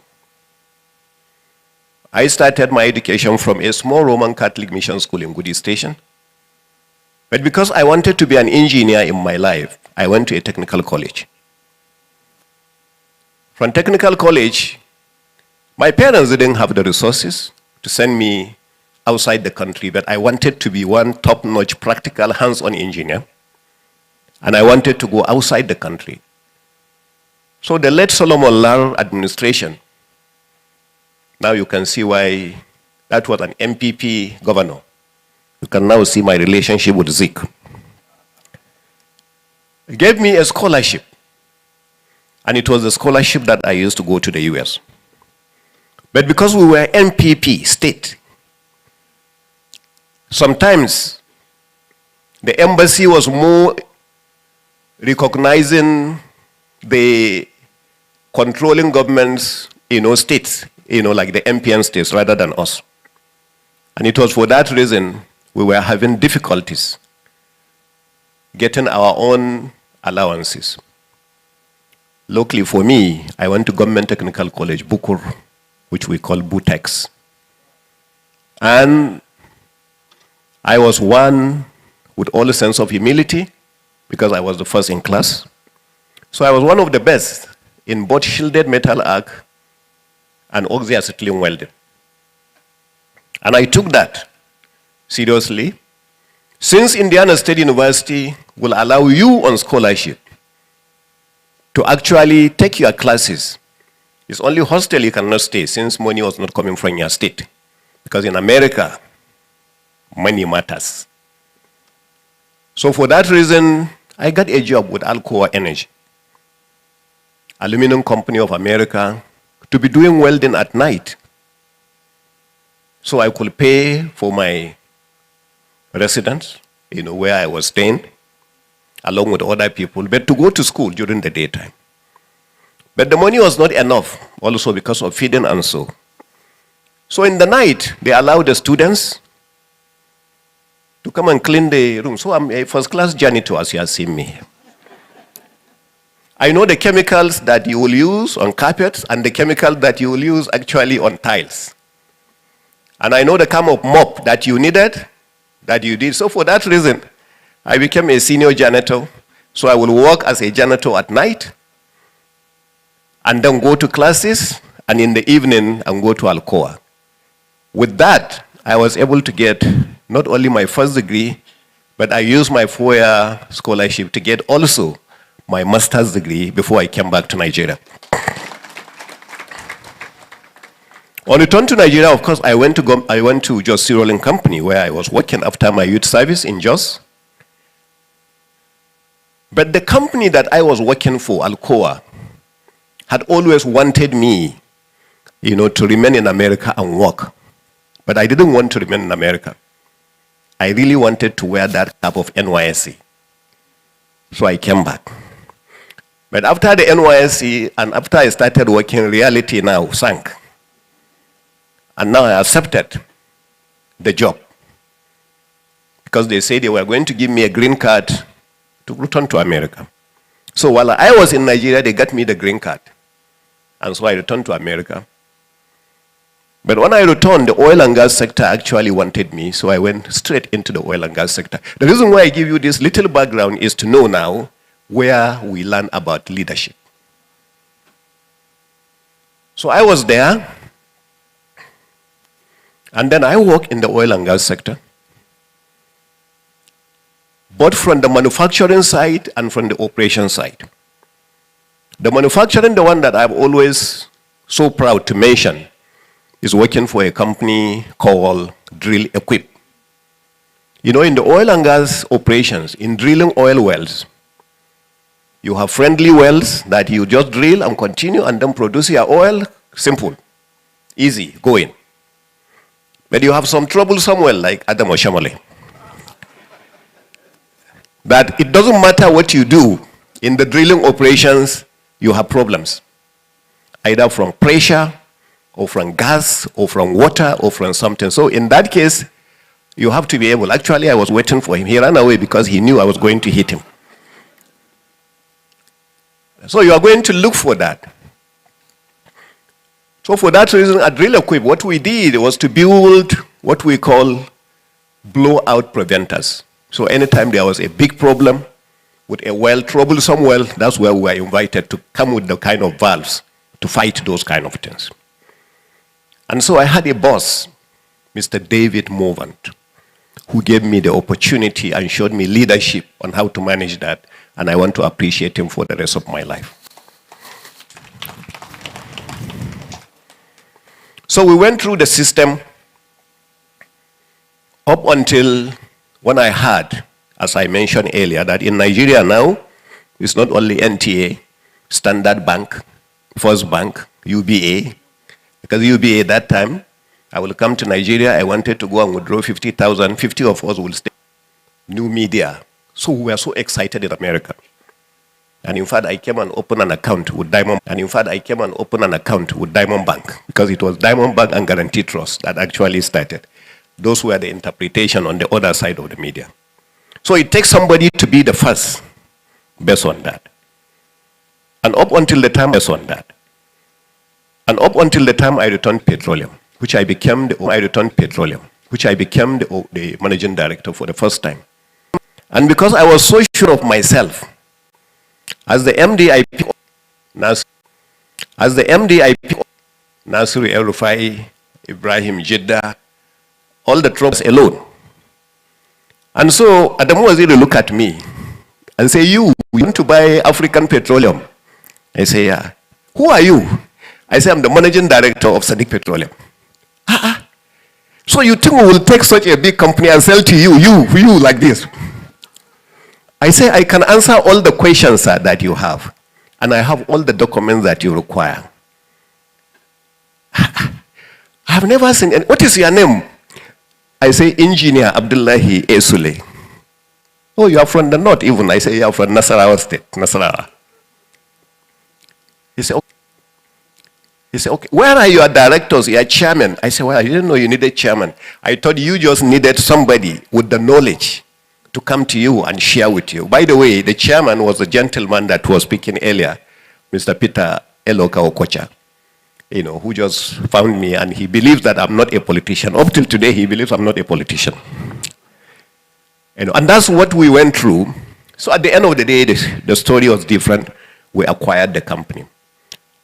Speaker 17: I started my education from a small Roman Catholic mission school in Goody Station. But because I wanted to be an engineer in my life, I went to a technical college. From technical college, my parents didn't have the resources to send me outside the country, but I wanted to be one top-notch, practical, hands-on engineer. And I wanted to go outside the country. So the late Solomon Lar administration, now you can see why that was an MPP governor. You can now see my relationship with Zik. He gave me a scholarship. And it was a scholarship that I used to go to the US. But because we were MPP state, sometimes the embassy was more recognizing the controlling governments, states, like the MPN states rather than us. And it was for that reason we were having difficulties getting our own allowances. Luckily for me, I went to Government Technical College, Bukur, which we call Butex. And I was one with all the sense of humility because I was the first in class. So I was one of the best in both shielded metal arc and oxyacetylene welding. And I took that seriously. Since Indiana State University will allow you on scholarship to actually take your classes, it's only hostel you cannot stay since money was not coming from your state. Because in America, money matters. So for that reason, I got a job with Alcoa Energy, Aluminum Company of America, to be doing welding at night. So I could pay for my residence, where I was staying, along with other people, but to go to school during the daytime. But the money was not enough, also because of feeding and so. So in the night, they allowed the students to come and clean the room. So I'm a first-class janitor, as you have seen me. I know the chemicals that you will use on carpets and the chemical that you will use actually on tiles. And I know the kind of mop that you needed, that you did. So for that reason, I became a senior janitor. So I will work as a janitor at night and then go to classes, and in the evening, and go to Alcoa. With that, I was able to get not only my first degree, but I used my 4-year scholarship to get also my master's degree before I came back to Nigeria. On return to Nigeria, of course, I went to Jos Cerealing Company, where I was working after my youth service in Jos. But the company that I was working for, Alcoa, had always wanted me, to remain in America and work. But I didn't want to remain in America. I really wanted to wear that cap of NYSC. So I came back. But after the NYSC and after I started working, reality now sank. And now I accepted the job. Because they said they were going to give me a green card to return to America. So while I was in Nigeria, they got me the green card. And so I returned to America. But when I returned, the oil and gas sector actually wanted me, so I went straight into the oil and gas sector. The reason why I give you this little background is to know now where we learn about leadership. So I was there, and then I worked in the oil and gas sector, both from the manufacturing side and from the operation side. The manufacturing, the one that I'm always so proud to mention, is working for a company called Drill Equip. In the oil and gas operations, in drilling oil wells, you have friendly wells that you just drill and continue and then produce your oil. Simple, easy, going. But you have some troublesome well like Adam Oshamale. That it doesn't matter what you do in the drilling operations, you have problems. Either from pressure, or from gas, or from water, or from something. So in that case, you have to be able. Actually, I was waiting for him. He ran away because he knew I was going to hit him. So you are going to look for that. So for that reason, at Drill Equip, what we did was to build what we call blowout preventers. So anytime there was a big problem with a well, troublesome well, that's where we were invited to come with the kind of valves to fight those kind of things. And so I had a boss, Mr. David Movant, who gave me the opportunity and showed me leadership on how to manage that, and I want to appreciate him for the rest of my life. So we went through the system up until when I heard, as I mentioned earlier, that in Nigeria now, it's not only NTA, Standard Bank, First Bank, UBA, because UBA that time, I will come to Nigeria, I wanted to go and withdraw 50,000, 50 of us will stay. New media. So we were so excited in America. And in fact, I came and opened an account with Diamond. Bank, because it was Diamond Bank and Guarantee Trust that actually started. Those were the interpretation on the other side of the media. So it takes somebody to be the first based on that. And up until the time I returned petroleum, which I became the managing director for the first time. And because I was so sure of myself, as the MD, I picked Nasiru El-Rufai, Ibrahim Jeddah, all the troops alone. And so Adamu Waziri look at me and say, you want to buy African petroleum? I say, yeah. Who are you? I say, I'm the managing director of Sadiq Petroleum. So you think we will take such a big company and sell to you like this? I say, I can answer all the questions, sir, that you have. And I have all the documents that you require. I have never seen any. What is your name? I say, Engineer Abdullahi Esule. Oh, you are from the north even. I say, you are from Nasarawa State, Nasarawa. He said, okay, where are your directors, your chairman? I said, well, I didn't know you needed chairman. I thought you just needed somebody with the knowledge to come to you and share with you. By the way, the chairman was the gentleman that was speaking earlier, Mr. Peter Aleogho Okocha, who just found me, and he believes that I'm not a politician. Up till today, he believes I'm not a politician. And that's what we went through. So at the end of the day, the story was different. We acquired the company.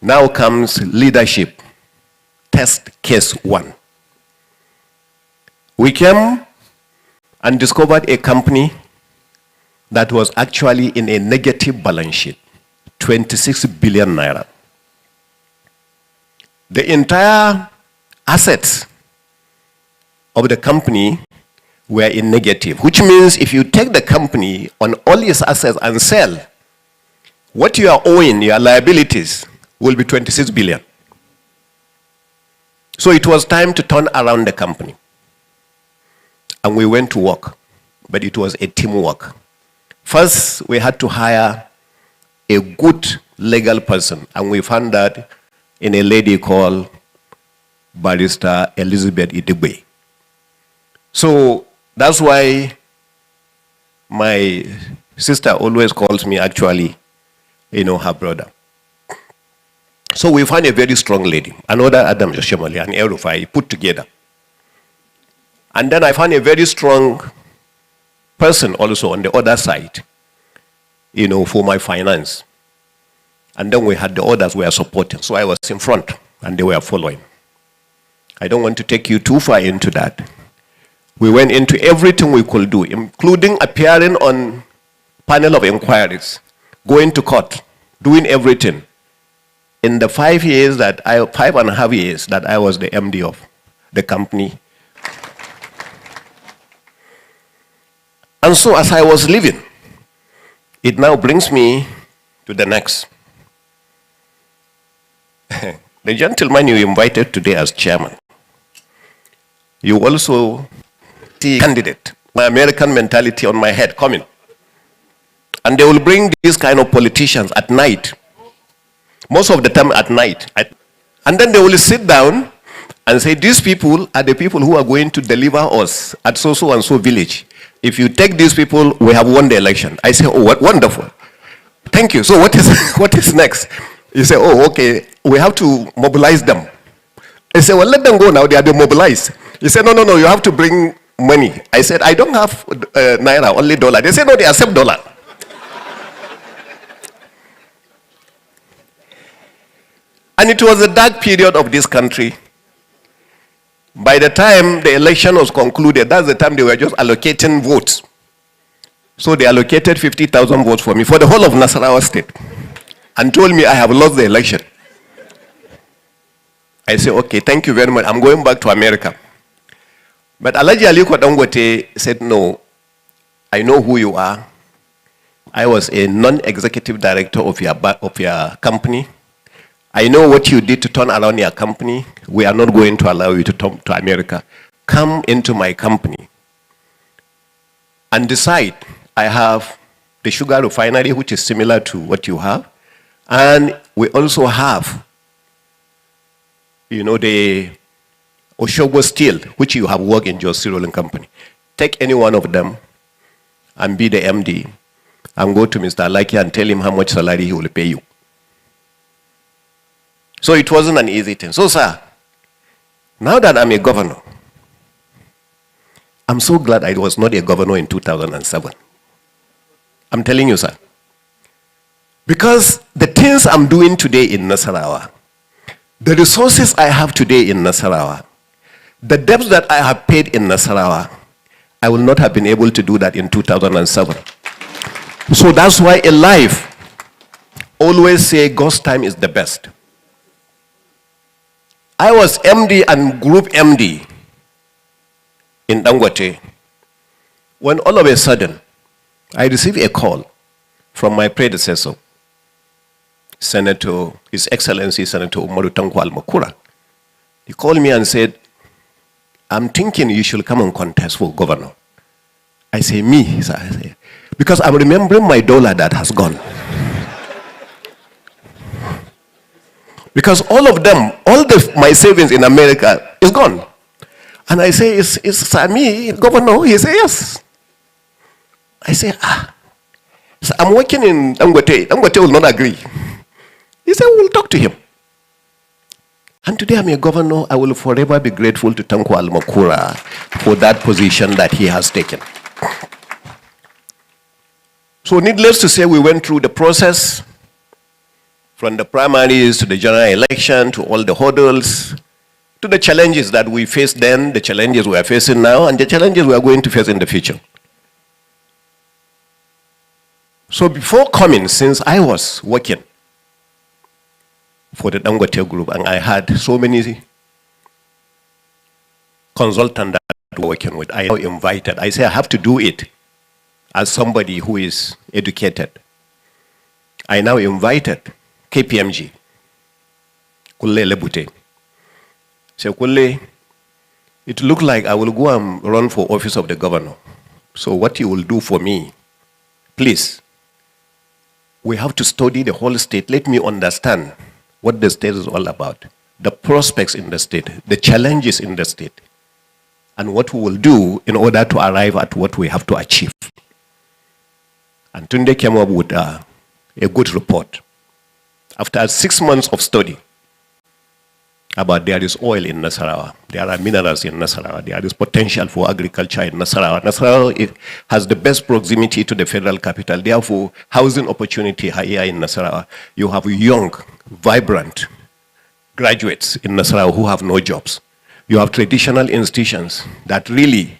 Speaker 17: Now comes leadership, test case 1. We came and discovered a company that was actually in a negative balance sheet, 26 billion naira. The entire assets of the company were in negative, which means if you take the company on all its assets and sell, what you are owing, your liabilities, will be 26 billion. So it was time to turn around the company. And we went to work, but it was a teamwork. First, we had to hire a good legal person, and we found that in a lady called Barrister Elizabeth Idegbe. So that's why my sister always calls me actually, her brother. So we found a very strong lady, another Adam Joshemali and El-Rufai put together. And then I found a very strong person also on the other side, for my finance. And then we had the others were supporting. So I was in front and they were following. I don't want to take you too far into that. We went into everything we could do, including appearing on panel of inquiries, going to court, doing everything. In the 5.5 years that I was the MD of the company. And so as I was leaving, it now brings me to the next. The gentleman you invited today as chairman, you also see candidate, my American mentality on my head coming. And they will bring these kind of politicians at night. Most of the time at night. And then they will sit down and say, these people are the people who are going to deliver us at so and so village. If you take these people, we have won the election. I say, oh, what wonderful. Thank you. So what is next? You say, oh, okay, we have to mobilize them. I said, well, let them go now. They are demobilized. He said, no, you have to bring money. I said, I don't have naira, only dollar. They said, no, they accept dollar. And it was a dark period of this country. By the time the election was concluded, that's the time they were just allocating votes. So they allocated 50,000 votes for me for the whole of Nasarawa state and told me I have lost the election. I said, okay, thank you very much. I'm going back to America. But Alhaji Aleogho Dangote said, no, I know who you are. I was a non-executive director of your company. I know what you did to turn around your company. We are not going to allow you to come to America. Come into my company and decide. I have the sugar refinery, which is similar to what you have. And we also have, the Oshogo Steel, which you have worked in your cereal company. Take any one of them and be the MD and go to Mr. Alaki and tell him how much salary he will pay you. So it wasn't an easy thing. So, sir, now that I'm a governor, I'm so glad I was not a governor in 2007. I'm telling you, sir. Because the things I'm doing today in Nasarawa, the resources I have today in Nasarawa, the debts that I have paid in Nasarawa, I will not have been able to do that in 2007. So that's why in life, always say God's time is the best. I was MD and Group MD in Dangote when all of a sudden I received a call from my predecessor, Senator, His Excellency Senator Umaru Tanko Almakura. He called me and said, I'm thinking you should come and contest for governor. I say, me? I say, because I'm remembering my dollar that has gone. Because all of them, my savings in America is gone. And I say, is me governor? He say, yes. I say, so I'm working in Dangote. Dangote will not agree. He said, we'll talk to him. And today I'm a governor. I will forever be grateful to Tanko Almakura for that position that he has taken. So needless to say, we went through the process from the primaries to the general election to all the hurdles to the challenges that we faced then, the challenges we are facing now, and the challenges we are going to face in the future. So before coming, since I was working for the Dangote Group, and I had so many consultants that were working with, I now invited, I say I have to do it as somebody who is educated. I now invited KPMG, Kulle Lebute. So Kulle, it looked like I will go and run for office of the governor. So what you will do for me, please, we have to study the whole state. Let me understand what the state is all about, the prospects in the state, the challenges in the state, and what we will do in order to arrive at what we have to achieve. And Tunde came up with a good report. After 6 months of study about there is oil in Nasarawa, there are minerals in Nasarawa, there is potential for agriculture in Nasarawa. Nasarawa has the best proximity to the federal capital, therefore housing opportunity here in Nasarawa. You have young, vibrant graduates in Nasarawa who have no jobs. You have traditional institutions that really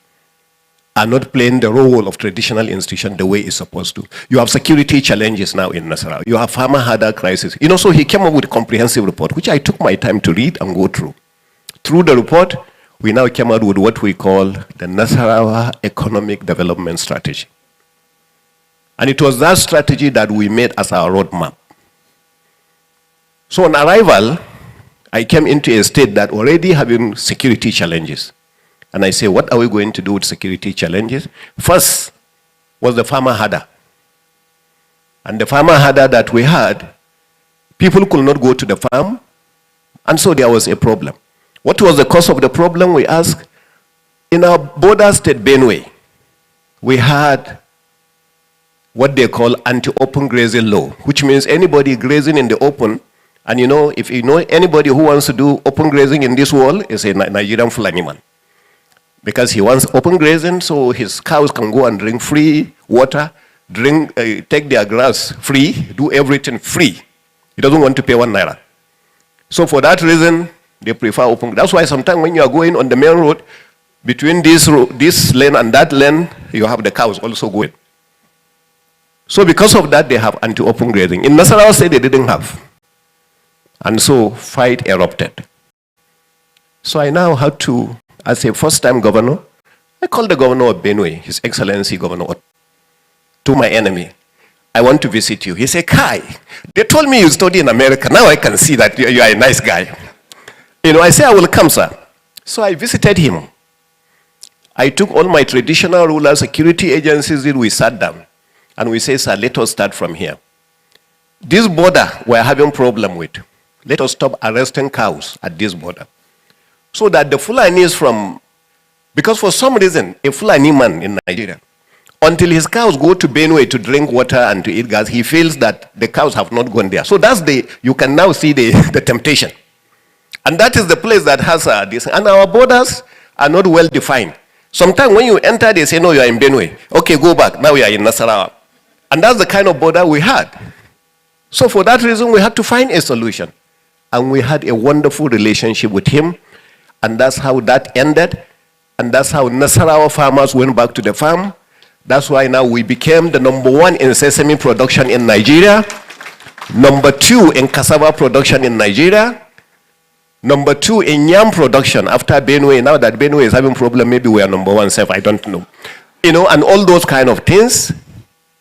Speaker 17: are not playing the role of traditional institution the way it's supposed to. You have security challenges now in Nasarawa. You have farmer harder crisis. So he came up with a comprehensive report, which I took my time to read and go through. Through the report, we now came out with what we call the Nasarawa Economic Development Strategy. And it was that strategy that we made as our roadmap. So on arrival, I came into a state that already having security challenges. And I say, what are we going to do with security challenges? First was the farmer harder. And the farmer harder that we had, people could not go to the farm, and so there was a problem. What was the cause of the problem? We asked. In our border state, Benue, we had what they call anti-open grazing law, which means anybody grazing in the open And you know, if you know anybody who wants to do open grazing in this world, is a Nigerian Fulani man. Because he wants open grazing, so his cows can go and drink free water, take their grass free, do everything free. He doesn't want to pay 1 naira. So for that reason, they prefer open. That's why sometimes when you are going on the main road, between this lane and that lane, you have the cows also going. So because of that, they have anti-open grazing. In Nasarawa State, they didn't have. And so fight erupted. So I now had to, as a first-time governor, I called the governor of Benue, His Excellency Governor, to my enemy. I want to visit you. He said, Kai, they told me you study in America. Now I can see that you are a nice guy. You know, I said, I will come, sir. So I visited him. I took all my traditional rulers, security agencies, we sat down. And we said, sir, let us start from here. This border we're having problem with. Let us stop arresting cows at this border. So that the Fulanis from, because for some reason, a Fulani man in Nigeria, until his cows go to Benue to drink water and to eat gas, he feels that the cows have not gone there. So that's you can now see the temptation. And that is the place that has this. And our borders are not well defined. Sometimes when you enter, they say, no, you are in Benue. Okay, go back. Now you are in Nasarawa. And that's the kind of border we had. So for that reason, we had to find a solution. And we had a wonderful relationship with him. And that's how that ended. And that's how Nasarawa farmers went back to the farm. That's why now we became the #1 in sesame production in Nigeria, #2 in cassava production in Nigeria, #2 in yam production after Benue. Now that Benue is having problem, maybe we are #1 self, I don't know. You know, and all those kind of things,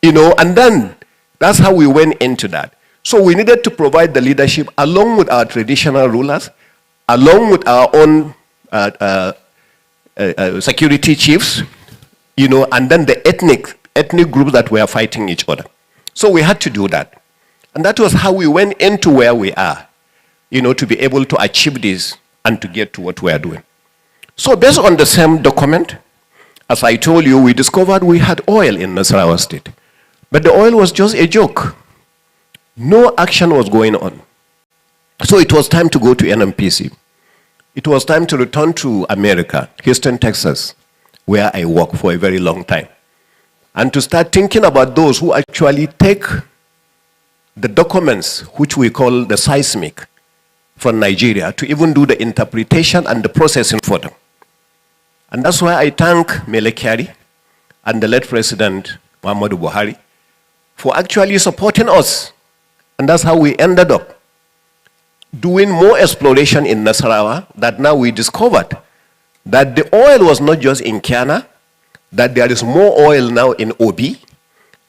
Speaker 17: you know, and then that's how we went into that. So we needed to provide the leadership along with our traditional rulers, along with our own security chiefs, you know, and then the ethnic groups that were fighting each other. So we had to do that. And that was how we went into where we are, you know, to be able to achieve this and to get to what we are doing. So based on the same document, as I told you, we discovered we had oil in Nasarawa State. But the oil was just a joke. No action was going on. So it was time to go to NMPC. It was time to return to America, Houston, Texas, where I worked for a very long time. And to start thinking about those who actually take the documents, which we call the seismic, from Nigeria, to even do the interpretation and the processing for them. And that's why I thank Mele Kyari and the late President Muhammadu Buhari for actually supporting us. And that's how we ended up doing more exploration in Nasarawa, that now we discovered that the oil was not just in Kiana, that there is more oil now in Obi,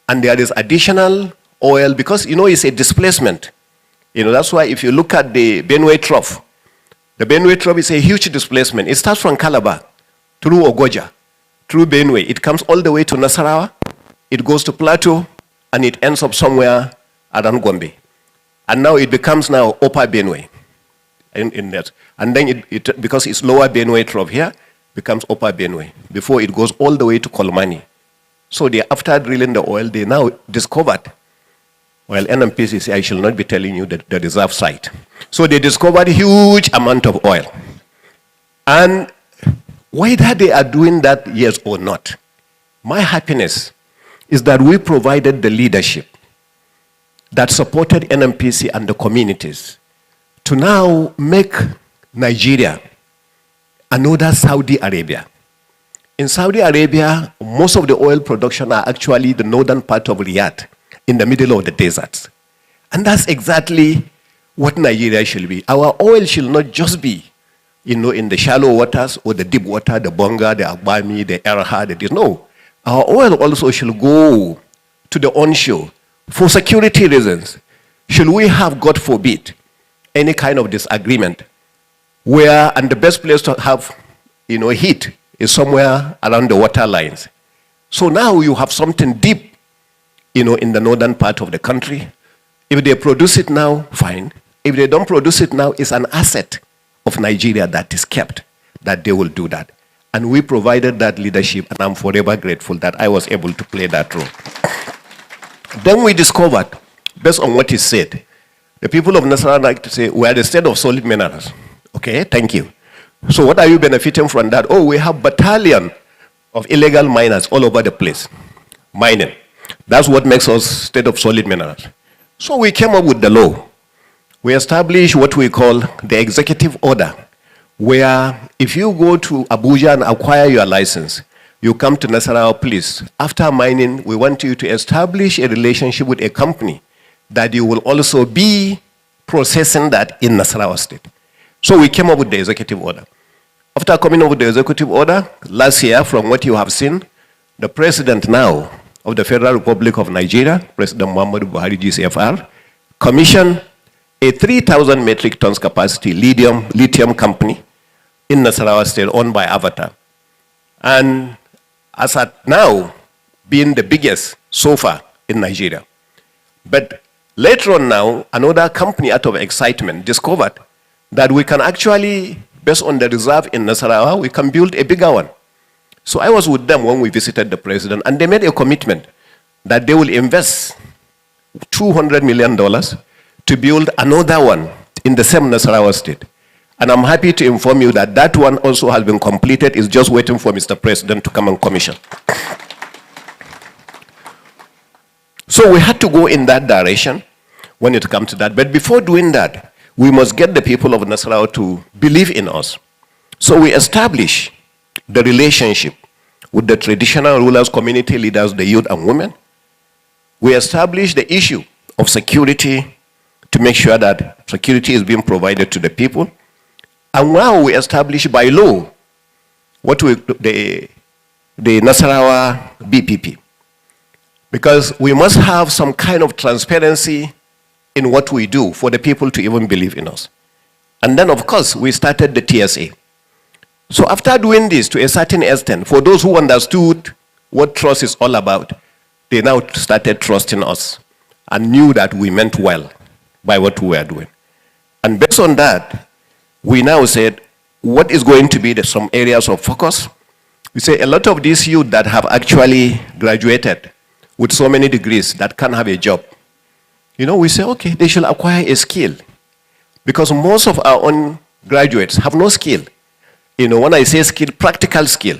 Speaker 17: and there is additional oil because, you know, it's a displacement. You know, that's why if you look at the Benue Trough, the Benue Trough is a huge displacement. It starts from Calabar, through Ogoja, through Benue. It comes all the way to Nasarawa, it goes to Plateau, and it ends up somewhere around Gombe. And now it becomes now Upper Benue. In that. And then because it's lower Benue Trough here, becomes Upper Benue, before it goes all the way to Kolmani. So after drilling the oil, they now discovered, well, NMPC say I shall not be telling you the reserve site. So they discovered a huge amount of oil. And whether they are doing that, yes or not, my happiness is that we provided the leadership that supported NMPC and the communities to now make Nigeria another Saudi Arabia. In Saudi Arabia, most of the oil production are actually the northern part of Riyadh, in the middle of the deserts. And that's exactly what Nigeria should be. Our oil should not just be, you know, in the shallow waters or the deep water, the Bonga, the Agbami, the Erha, the this. No. Our oil also should go to the onshore for security reasons. Should we have, God forbid, any kind of disagreement where, and the best place to have, you know, heat is somewhere around the water lines. So now you have something deep, you know, in the northern part of the country. If they produce it now, fine. If they don't produce it now, it's an asset of Nigeria that is kept, that they will do that. And we provided that leadership, and I'm forever grateful that I was able to play that role. Then we discovered, based on what is said, The people of Nasarawa like to say, we are the state of solid minerals. Okay, thank you. So what are you benefiting from that? Oh, we have battalion of illegal miners all over the place, mining. That's what makes us state of solid minerals. So we came up with the law. We established what we call the executive order, where if you go to Abuja and acquire your license, you come to Nasarawa police. After mining, we want you to establish a relationship with a company that you will also be processing that in Nasarawa state. So we came up with the executive order. After coming up with the executive order, last year, from what you have seen, the president now of the Federal Republic of Nigeria, President Muhammadu Buhari GCFR, commissioned a 3,000 metric tons capacity lithium company in Nasarawa state owned by Avatar. And as at now, being the biggest so far in Nigeria. But later on now, another company out of excitement discovered that we can actually, based on the reserve in Nasarawa, we can build a bigger one. So I was with them when we visited the president, and they made a commitment that they will invest $200 million to build another one in the same Nasarawa state. And I'm happy to inform you that that one also has been completed. It's just waiting for Mr. President to come and commission. So we had to go in that direction when it comes to that. But before doing that, we must get the people of Nasarawa to believe in us. So we establish the relationship with the traditional rulers, community leaders, the youth and women. We establish the issue of security to make sure that security is being provided to the people. And now we establish by law what the Nasarawa BPP. Because we must have some kind of transparency in what we do for the people to even believe in us. And then, of course, we started the TSA. So after doing this to a certain extent, for those who understood what trust is all about, they now started trusting us and knew that we meant well by what we were doing. And based on that, we now said, what is going to be some areas of focus? We say a lot of these youth that have actually graduated with so many degrees that can't have a job, you know, we say, okay, they should acquire a skill. Because most of our own graduates have no skill. You know, when I say skill, practical skill,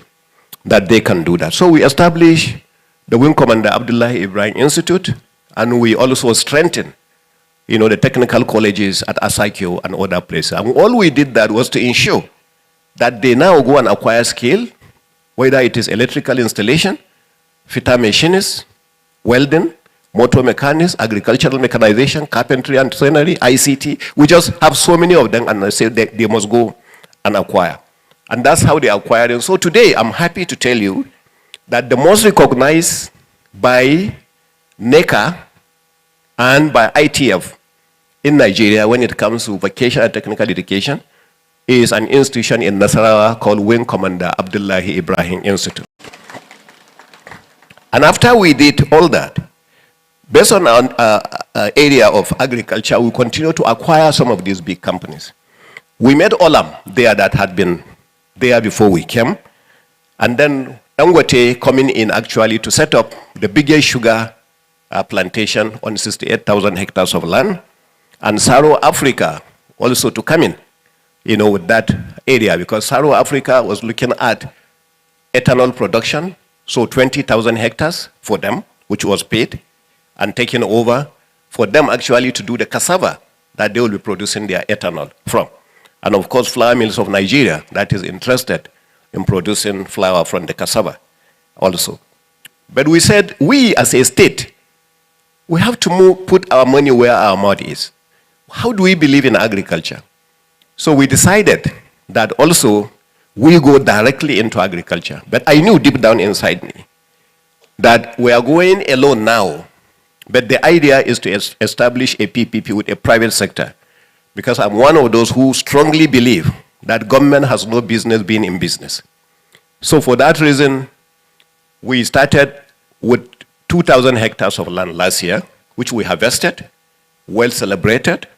Speaker 17: that they can do that. So we established the Wing Commander Abdullahi Ibrahim Institute, and we also strengthened, you know, the technical colleges at Asakio and other places. And all we did that was to ensure that they now go and acquire skill, whether it is electrical installation, fitter machinists, welding, motor mechanics, agricultural mechanization, carpentry and joinery, ICT. We just have so many of them, and I say they must go and acquire. And that's how they acquire it. So today, I'm happy to tell you that the most recognized by NECA and by ITF in Nigeria when it comes to vocational and technical education is an institution in Nasarawa called Wing Commander Abdullahi Ibrahim Institute. And after we did all that, based on our area of agriculture, we continue to acquire some of these big companies. We made Olam there that had been there before we came. And then Dangote coming in actually to set up the biggest sugar plantation on 68,000 hectares of land. And Saro Africa also to come in, you know, with that area, because Saro Africa was looking at ethanol production, so 20,000 hectares for them, which was paid and taken over for them actually to do the cassava that they will be producing their ethanol from. And of course, Flour Mills of Nigeria that is interested in producing flour from the cassava also. But we said, we as a state, we have to put our money where our mouth is. How do we believe in agriculture? So we decided that also we go directly into agriculture. But I knew deep down inside me that we are going alone now. But the idea is to establish a PPP with a private sector, because I'm one of those who strongly believe that government has no business being in business. So for that reason, we started with 2,000 hectares of land last year, which we harvested, well celebrated,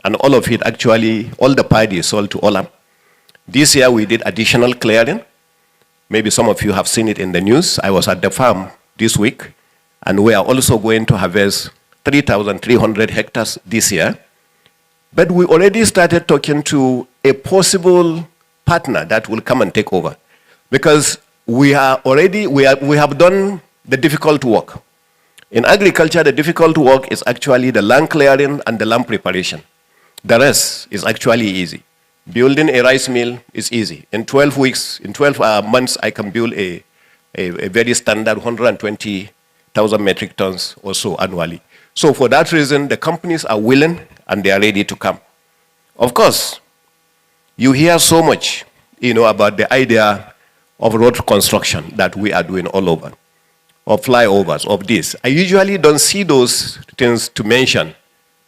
Speaker 17: and all of it actually, all the parties sold to Olam. This year we did additional clearing. Maybe some of you have seen it in the news. I was at the farm this week, and we are also going to harvest 3,300 hectares this year. But we already started talking to a possible partner that will come and take over. Because we have done the difficult work. In agriculture, the difficult work is actually the land clearing and the land preparation. The rest is actually easy. Building a rice mill is easy. In 12 weeks, in 12 months, I can build a very standard 120,000 metric tons or so annually. So for that reason, the companies are willing and they are ready to come. Of course, you hear so much, about the idea of road construction that we are doing all over, of flyovers, of this. I usually don't see those things to mention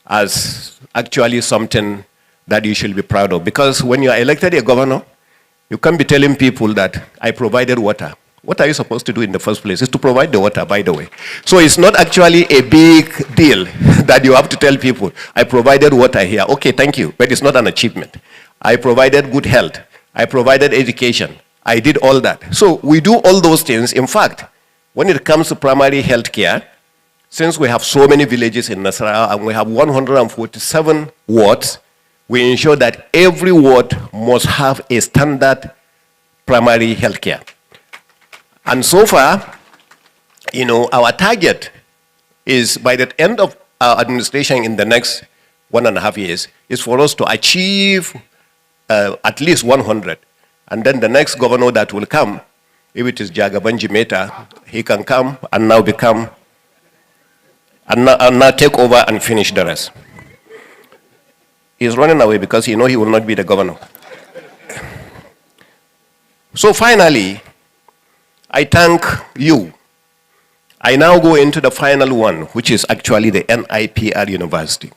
Speaker 17: as actually something that you should be proud of. Because when you are elected a governor, you can't be telling people that I provided water. What are you supposed to do in the first place? Is to provide the water, by the way. So it's not actually a big deal that you have to tell people, I provided water here. Okay, thank you, but it's not an achievement. I provided good health. I provided education. I did all that. So we do all those things. In fact, when it comes to primary health care, since we have so many villages in Nasarawa and we have 147 wards, we ensure that every ward must have a standard primary health care. And so far, our target is by the end of our administration in the next 1.5 years is for us to achieve at least 100. And then the next governor that will come, if it is Jagaban Jimeta, he can come and now become, and now take over and finish the rest. He's running away because he will not be the governor. So finally, I thank you. I now go into the final one, which is actually the NIPR University.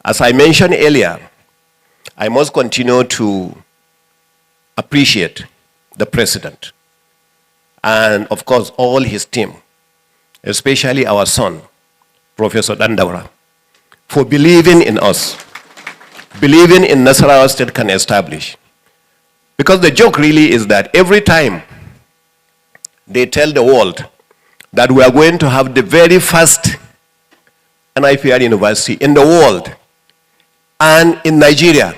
Speaker 17: As I mentioned earlier, I must continue to appreciate the president and, of course, all his team, especially our son, Professor Dandaura, for believing in us, believing in Nasarawa State can establish. Because the joke really is that every time they tell the world that we are going to have the very first NIPR university in the world and in Nigeria,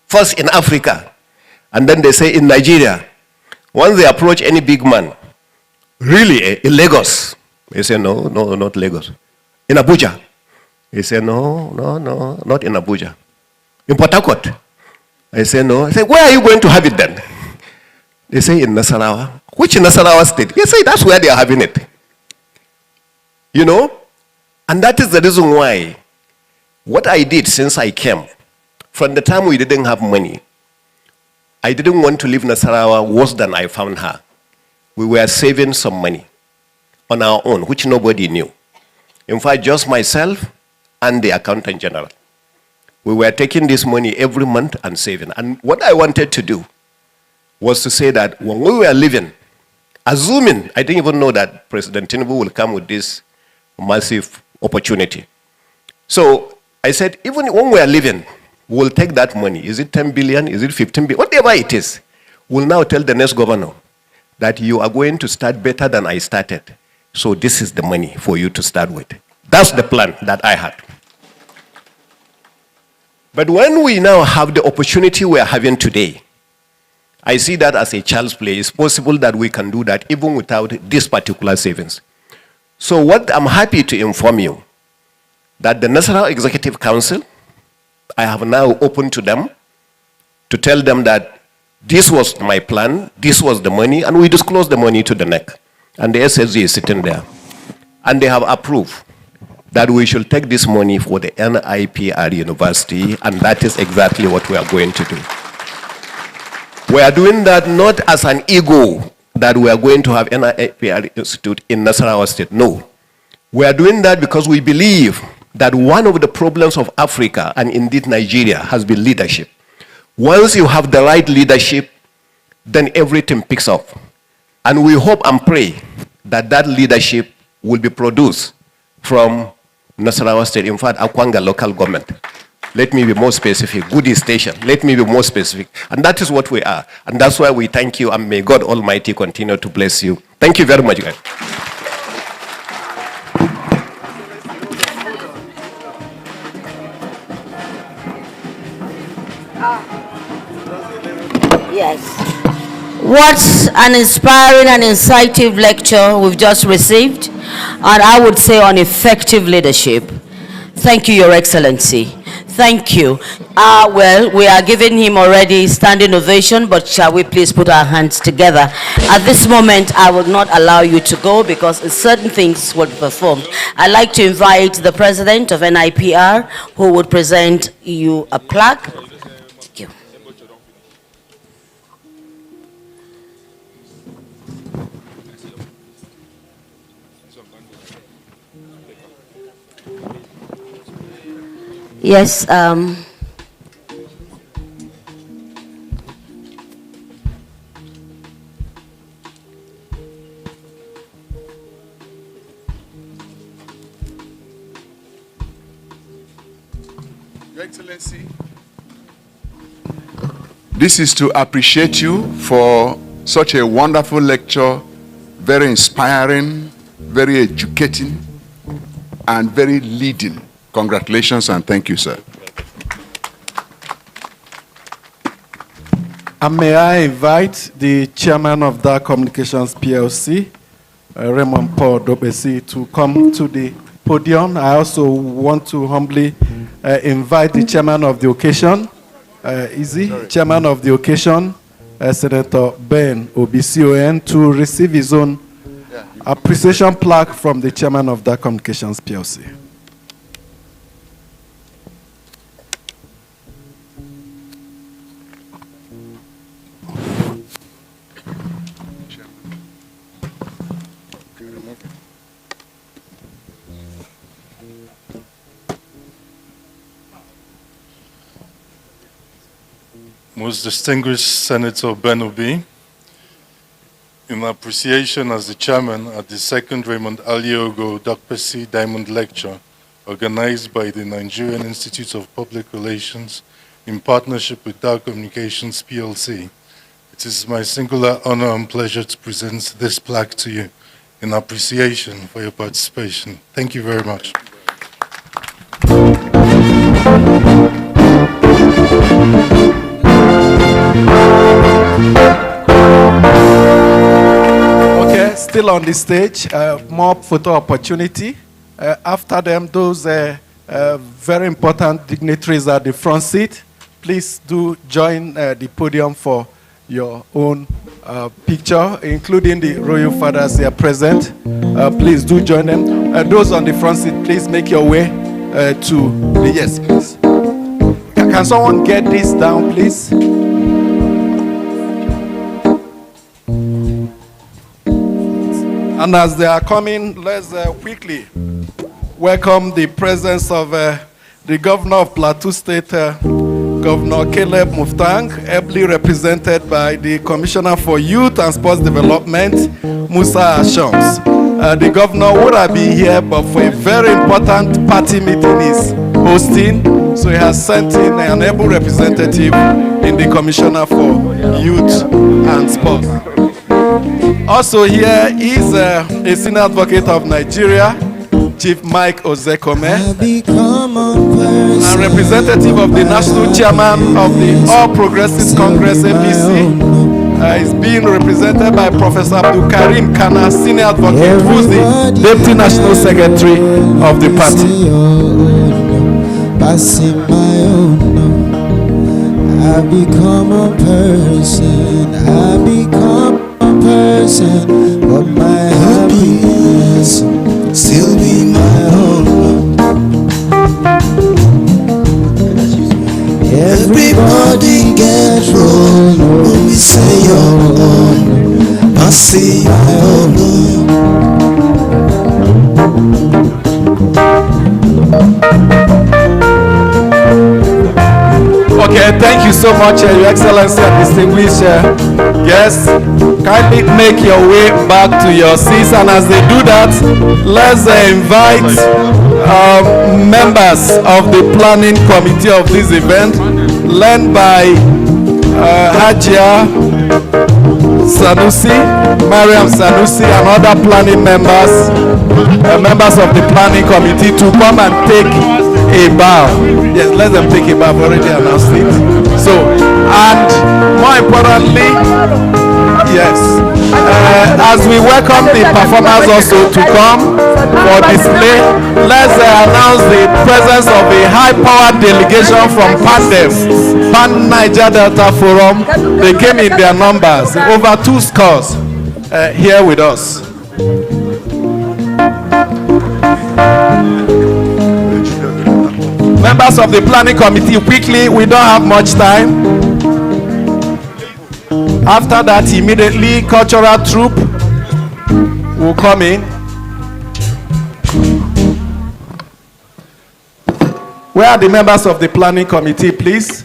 Speaker 17: first in Africa, and then they say in Nigeria, once they approach any big man, really, in Lagos, they say, no, not Lagos. In Abuja, they say, no, not in Abuja. In Port Harcourt, I say, no. I say, where are you going to have it then? They say, in Nasarawa. Which Nasarawa state? They say, that's where they are having it. And that is the reason why what I did since I came, from the time we didn't have money, I didn't want to leave Nasarawa worse than I found her. We were saving some money on our own, which nobody knew. In fact, just myself and the accountant general. We were taking this money every month and saving. And what I wanted to do was to say that when we were living, assuming, I didn't even know that President Tinubu will come with this massive opportunity. So I said, even when we are living, we'll take that money. Is it 10 billion? Is it 15 billion? Whatever it is, we'll now tell the next governor that you are going to start better than I started. So this is the money for you to start with. That's the plan that I had. But when we now have the opportunity we are having today, I see that as a child's play. It's possible that we can do that even without this particular savings. So what I'm happy to inform you, that the National Executive Council, I have now opened to them to tell them that this was my plan, this was the money, and we disclosed the money to the NEC. And the SSG is sitting there. And they have approved that we should take this money for the NIPR University, and that is exactly what we are going to do. We are doing that not as an ego that we are going to have NIPR Institute in Nasarawa State. No. We are doing that because we believe that one of the problems of Africa, and indeed Nigeria, has been leadership. Once you have the right leadership, then everything picks up. And we hope and pray that that leadership will be produced from Nasarawa State, in fact, Akwanga local government. Let me be more specific. Goody Station. Let me be more specific. And that is what we are. And that's why we thank you, and may God Almighty continue to bless you. Thank you very much, guys.
Speaker 2: Yes. What an inspiring and incisive lecture we've just received, and I would say on effective leadership. Thank you, Your Excellency. Thank you. Well, we are giving him already standing ovation, but shall we please put our hands together? At this moment, I will not allow you to go because certain things will be performed. I'd like to invite the president of NIPR, who would present you a plaque. Thank you. Yes,
Speaker 16: Your Excellency, this is to appreciate you for such a wonderful lecture, very inspiring, very educating, and very leading. Congratulations and thank you, sir.
Speaker 8: And may I invite the chairman of Dark Communications PLC, Raymond Paul Dokpesi, to come to the podium. I also want to humbly invite the chairman of the occasion, chairman of the occasion, Senator Ben Obision, to receive his own appreciation plaque from the chairman of Dark Communications PLC.
Speaker 18: Most distinguished Senator Ben Obi, in appreciation as the chairman at the second Raymond Aleogho Dokpesi Diamond Lecture, organized by the Nigerian Institute of Public Relations in partnership with Dark Communications PLC, it is my singular honor and pleasure to present this plaque to you in appreciation for your participation. Thank you very much.
Speaker 8: Okay, still on the stage, more photo opportunity. After them, those very important dignitaries at the front seat, please do join the podium for your own picture, including the royal fathers here present. Please do join them. Those on the front seat, please make your way to the, yes, please. Can someone get this down, please? And as they are coming, let's quickly welcome the presence of the governor of Plateau State, Governor Caleb Muftang, ably represented by the Commissioner for Youth and Sports Development, Musa Ashams. The governor would have been here, but for a very important party meeting he's hosting, so he has sent in an able representative in the Commissioner for Youth and Sports. Also here is a senior advocate of Nigeria, Chief Mike Ozekome, and representative of the national chairman of the All Progressives Congress, APC, is being represented by Professor Abdul Karim Kana, senior advocate, who's the deputy national secretary of the party.
Speaker 19: I become a person, I become a person, but my happiness still be my own. Everybody get wrong when we say your own, I say my own.
Speaker 8: Okay, thank you so much, Your Excellency and distinguished guests. Kindly make your way back to your seats, and as they do that, let's invite members of the planning committee of this event, led by Hajia Sanusi, Mariam Sanusi, and other planning members, members of the planning committee, to come and take a bow. Yes, let them take a bow. I've already announced it. So And more importantly, yes, as we welcome the performers also to come for display, let's announce the presence of a high-powered delegation from Pan Niger Delta Forum. They came in their numbers, over 2 scores, here with us. Members of the planning committee, quickly, we don't have much time. After that, immediately, cultural troupe will come in. Where are the members of the planning committee, please?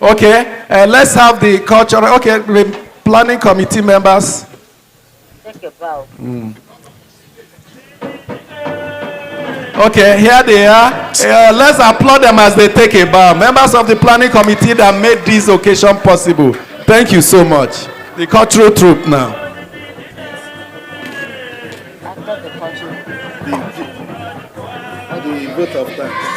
Speaker 8: Okay, let's have the cultural, okay, the planning committee members.
Speaker 2: Take a bow.
Speaker 8: Okay, here they are. Let's applaud them as they take a bow. Members of the planning committee that made this occasion possible. Thank you so much. The cultural troupe now.
Speaker 2: After the cultural.
Speaker 8: The vote of thanks.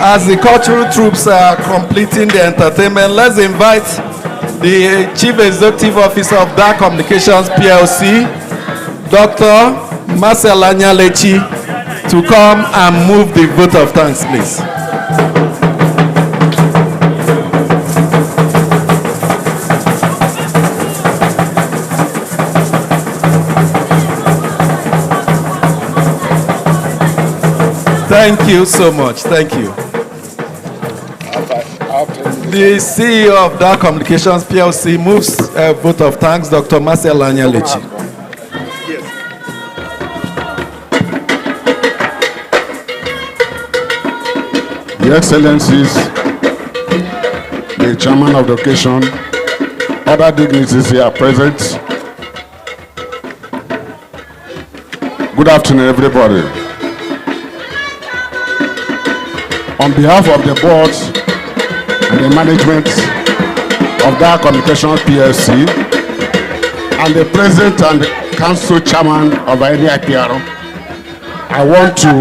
Speaker 8: As the cultural troops are completing the entertainment, let's invite the Chief Executive Officer of Dark Communications PLC, Dr. Marcel Anyalechi, to come and move the vote of thanks, please. Thank you so much. Thank you. The CEO of Dark Communications PLC moves a vote of thanks, Dr. Marcel Anyalechi.
Speaker 16: Your Excellencies, the Chairman of the occasion, other dignitaries here present. Good afternoon, everybody. On behalf of the board and the management of Dark Communications PLC and the President and the Council Chairman of NIPR, I want to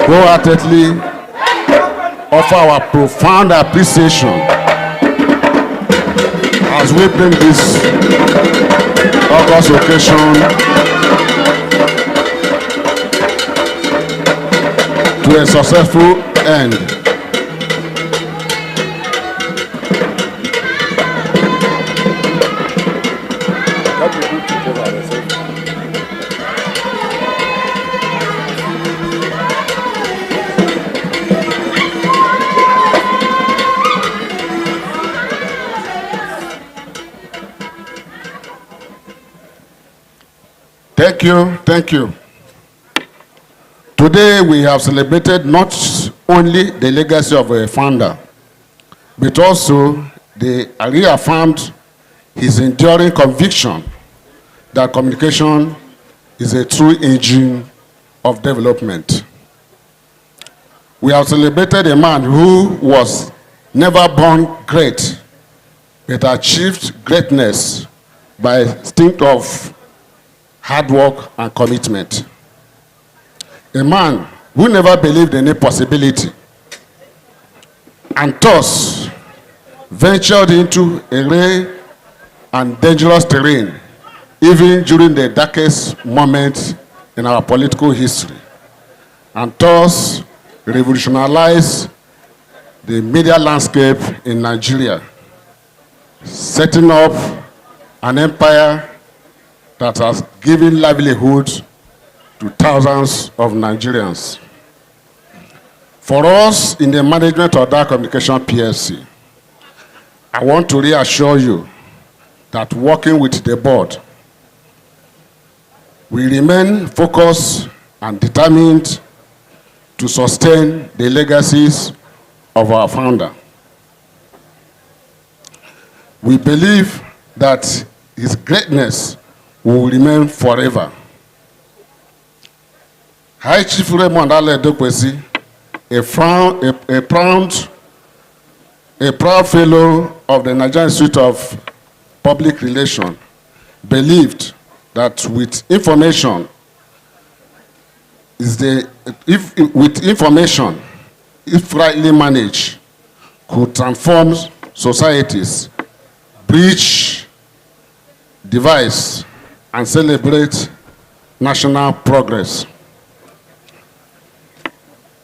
Speaker 16: wholeheartedly offer our profound appreciation as we bring this August occasion to a successful end. Thank you, thank you. Today we have celebrated not only the legacy of a founder, but also they reaffirmed his enduring conviction that communication is a true engine of development. We have celebrated a man who was never born great, but achieved greatness by dint of hard work and commitment. A man who never believed in impossibility and thus ventured into a rare and dangerous terrain, even during the darkest moments in our political history, and thus revolutionized the media landscape in Nigeria, setting up an empire that has given livelihood
Speaker 20: to thousands of Nigerians. For us in the management of that communication PLC, I want to reassure you that working with the board, we remain focused and determined to sustain the legacies of our founder. We believe that his greatness will remain forever. High Chief Raymond Dokpesi, a proud fellow of the Nigerian Institute of Public Relations, believed that with information, if rightly managed, could transform societies, bridge, devise, and celebrate national progress.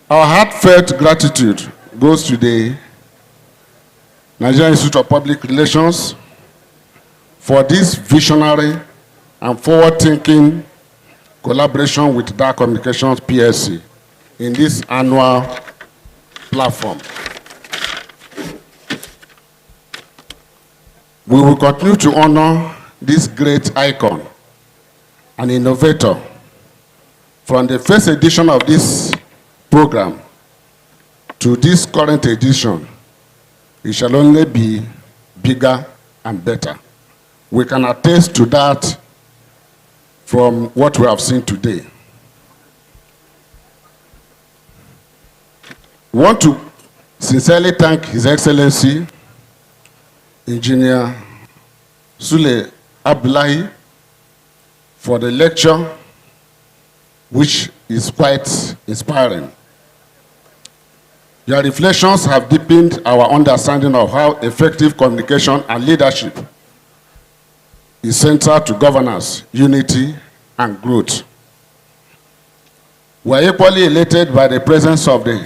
Speaker 20: Our heartfelt gratitude goes to the Nigerian Institute of Public Relations for this visionary and forward-thinking collaboration with Dark Communications PLC in this annual platform. We will continue to honor this great icon and innovator. From the first edition of this program to this current edition, it shall only be bigger and better. We can attest to that from what we have seen today. We want to sincerely thank His Excellency, Engineer Sule Abdullahi, for the lecture, which is quite inspiring. Your reflections have deepened our understanding of how effective communication and leadership is central to governance, unity, and growth. We are equally elated by the presence of the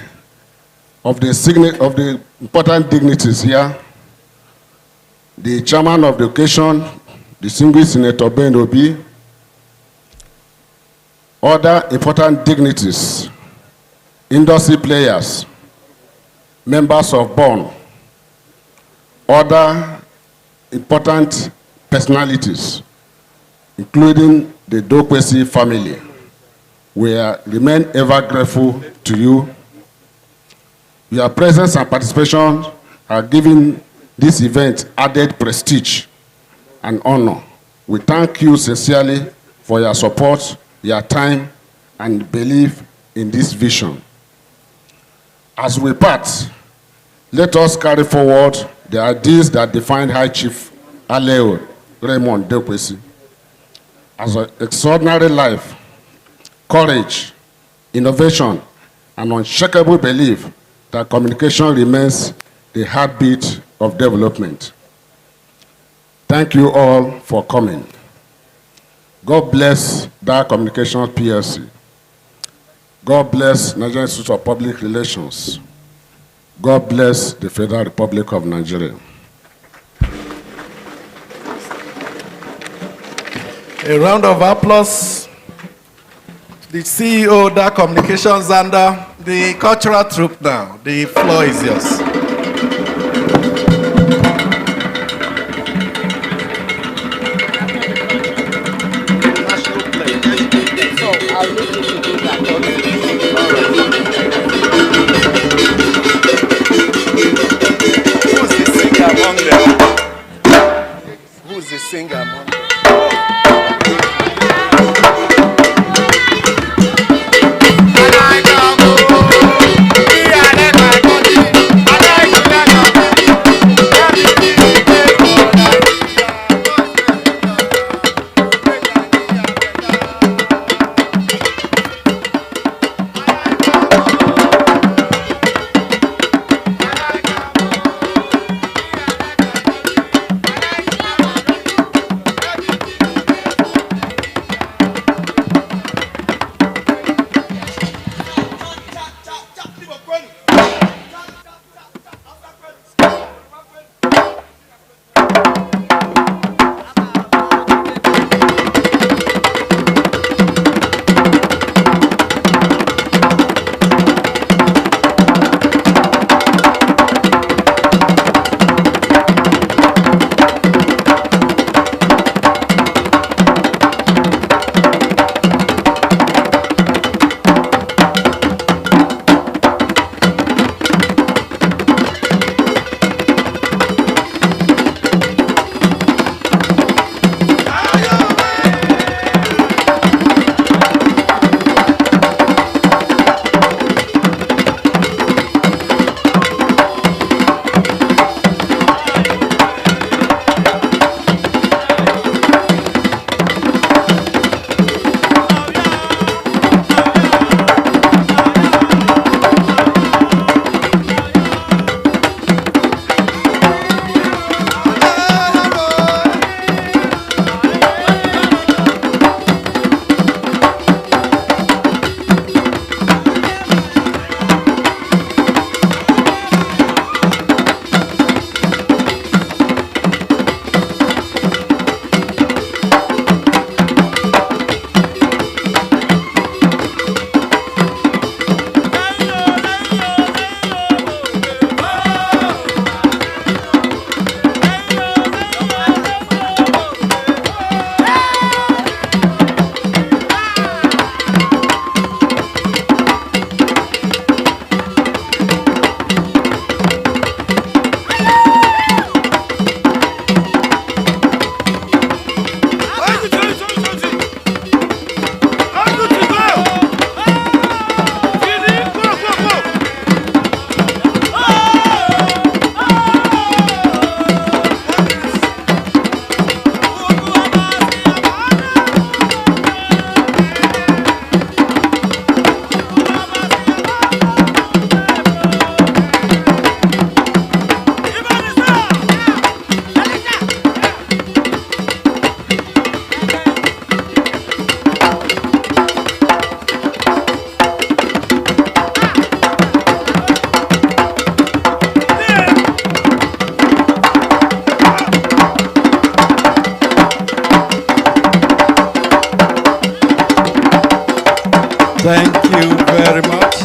Speaker 20: important dignitaries here. The chairman of the occasion, distinguished Senator Ben Obi, other important dignitaries, industry players, members of BON, other important personalities, including the Dokpesi family. We remain ever grateful to you. Your presence and participation are giving this event added prestige and honor. We thank you sincerely for your support, your time, and belief in this vision. As we part, let us carry forward the ideas that defined High Chief Aleogho Raymond Dokpesi as an extraordinary life, courage, innovation, and unshakable belief that communication remains the heartbeat of development. Thank you all for coming. God bless Dark Communications PLC. God bless Nigerian Institute of Public Relations. God bless the Federal Republic of Nigeria.
Speaker 8: A round of applause. The CEO, Dark Communications, and the cultural troupe now. The floor is yours.
Speaker 2: So I'll leave you to do that.
Speaker 8: Who's the singer among them? Who's the singer among them?
Speaker 5: I
Speaker 8: Thank you very much.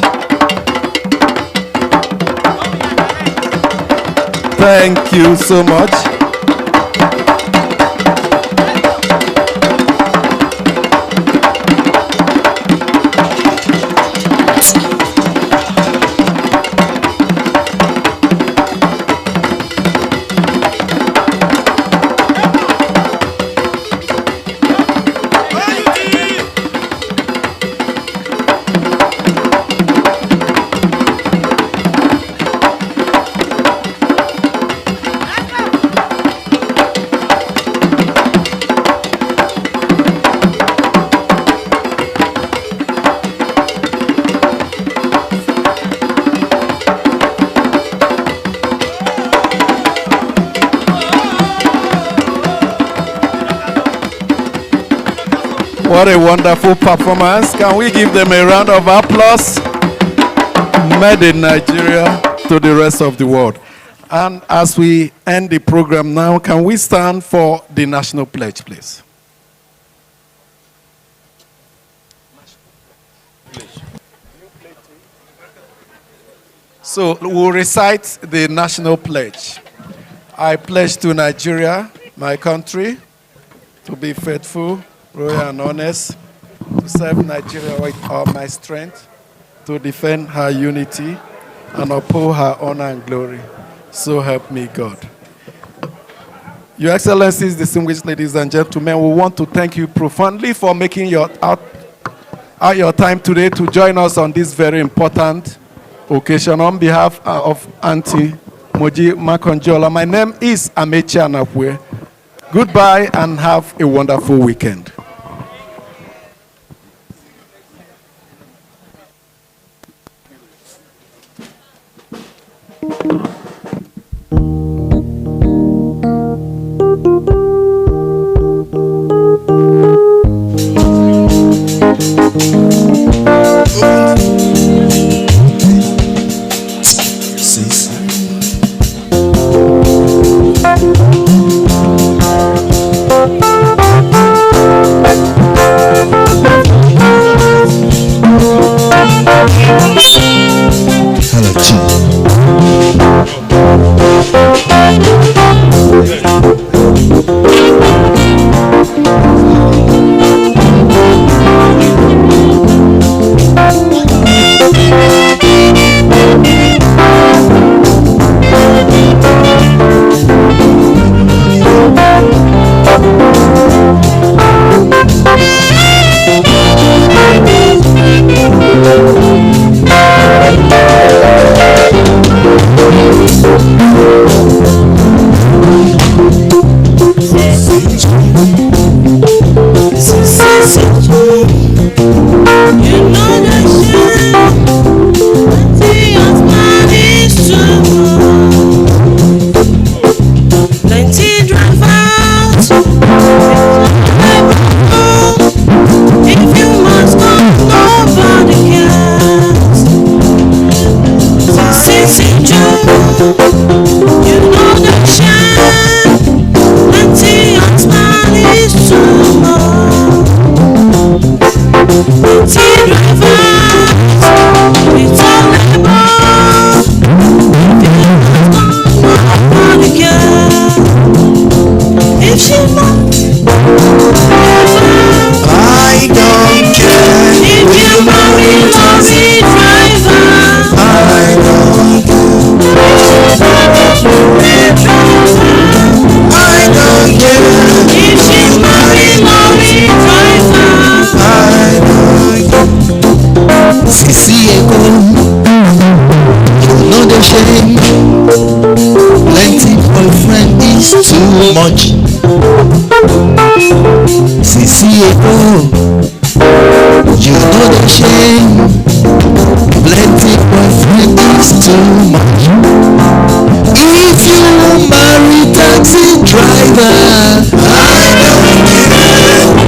Speaker 8: Thank you so much. What a wonderful performance. Can we give them a round of applause? Made in Nigeria to the rest of the world. And as we end the program now, can we stand for the national pledge, please? So we'll recite the national pledge. I pledge to Nigeria, my country, to be faithful, loyal and honest, to serve Nigeria with all my strength, to defend her unity and uphold her honor and glory. So help me God. Your Excellencies, distinguished ladies and gentlemen, we want to thank you profoundly for making your time today to join us on this very important occasion. On behalf of Auntie Moji Makonjola, my name is Amechi Anapwe. Goodbye and have a wonderful weekend.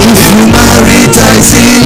Speaker 19: If you marry taxi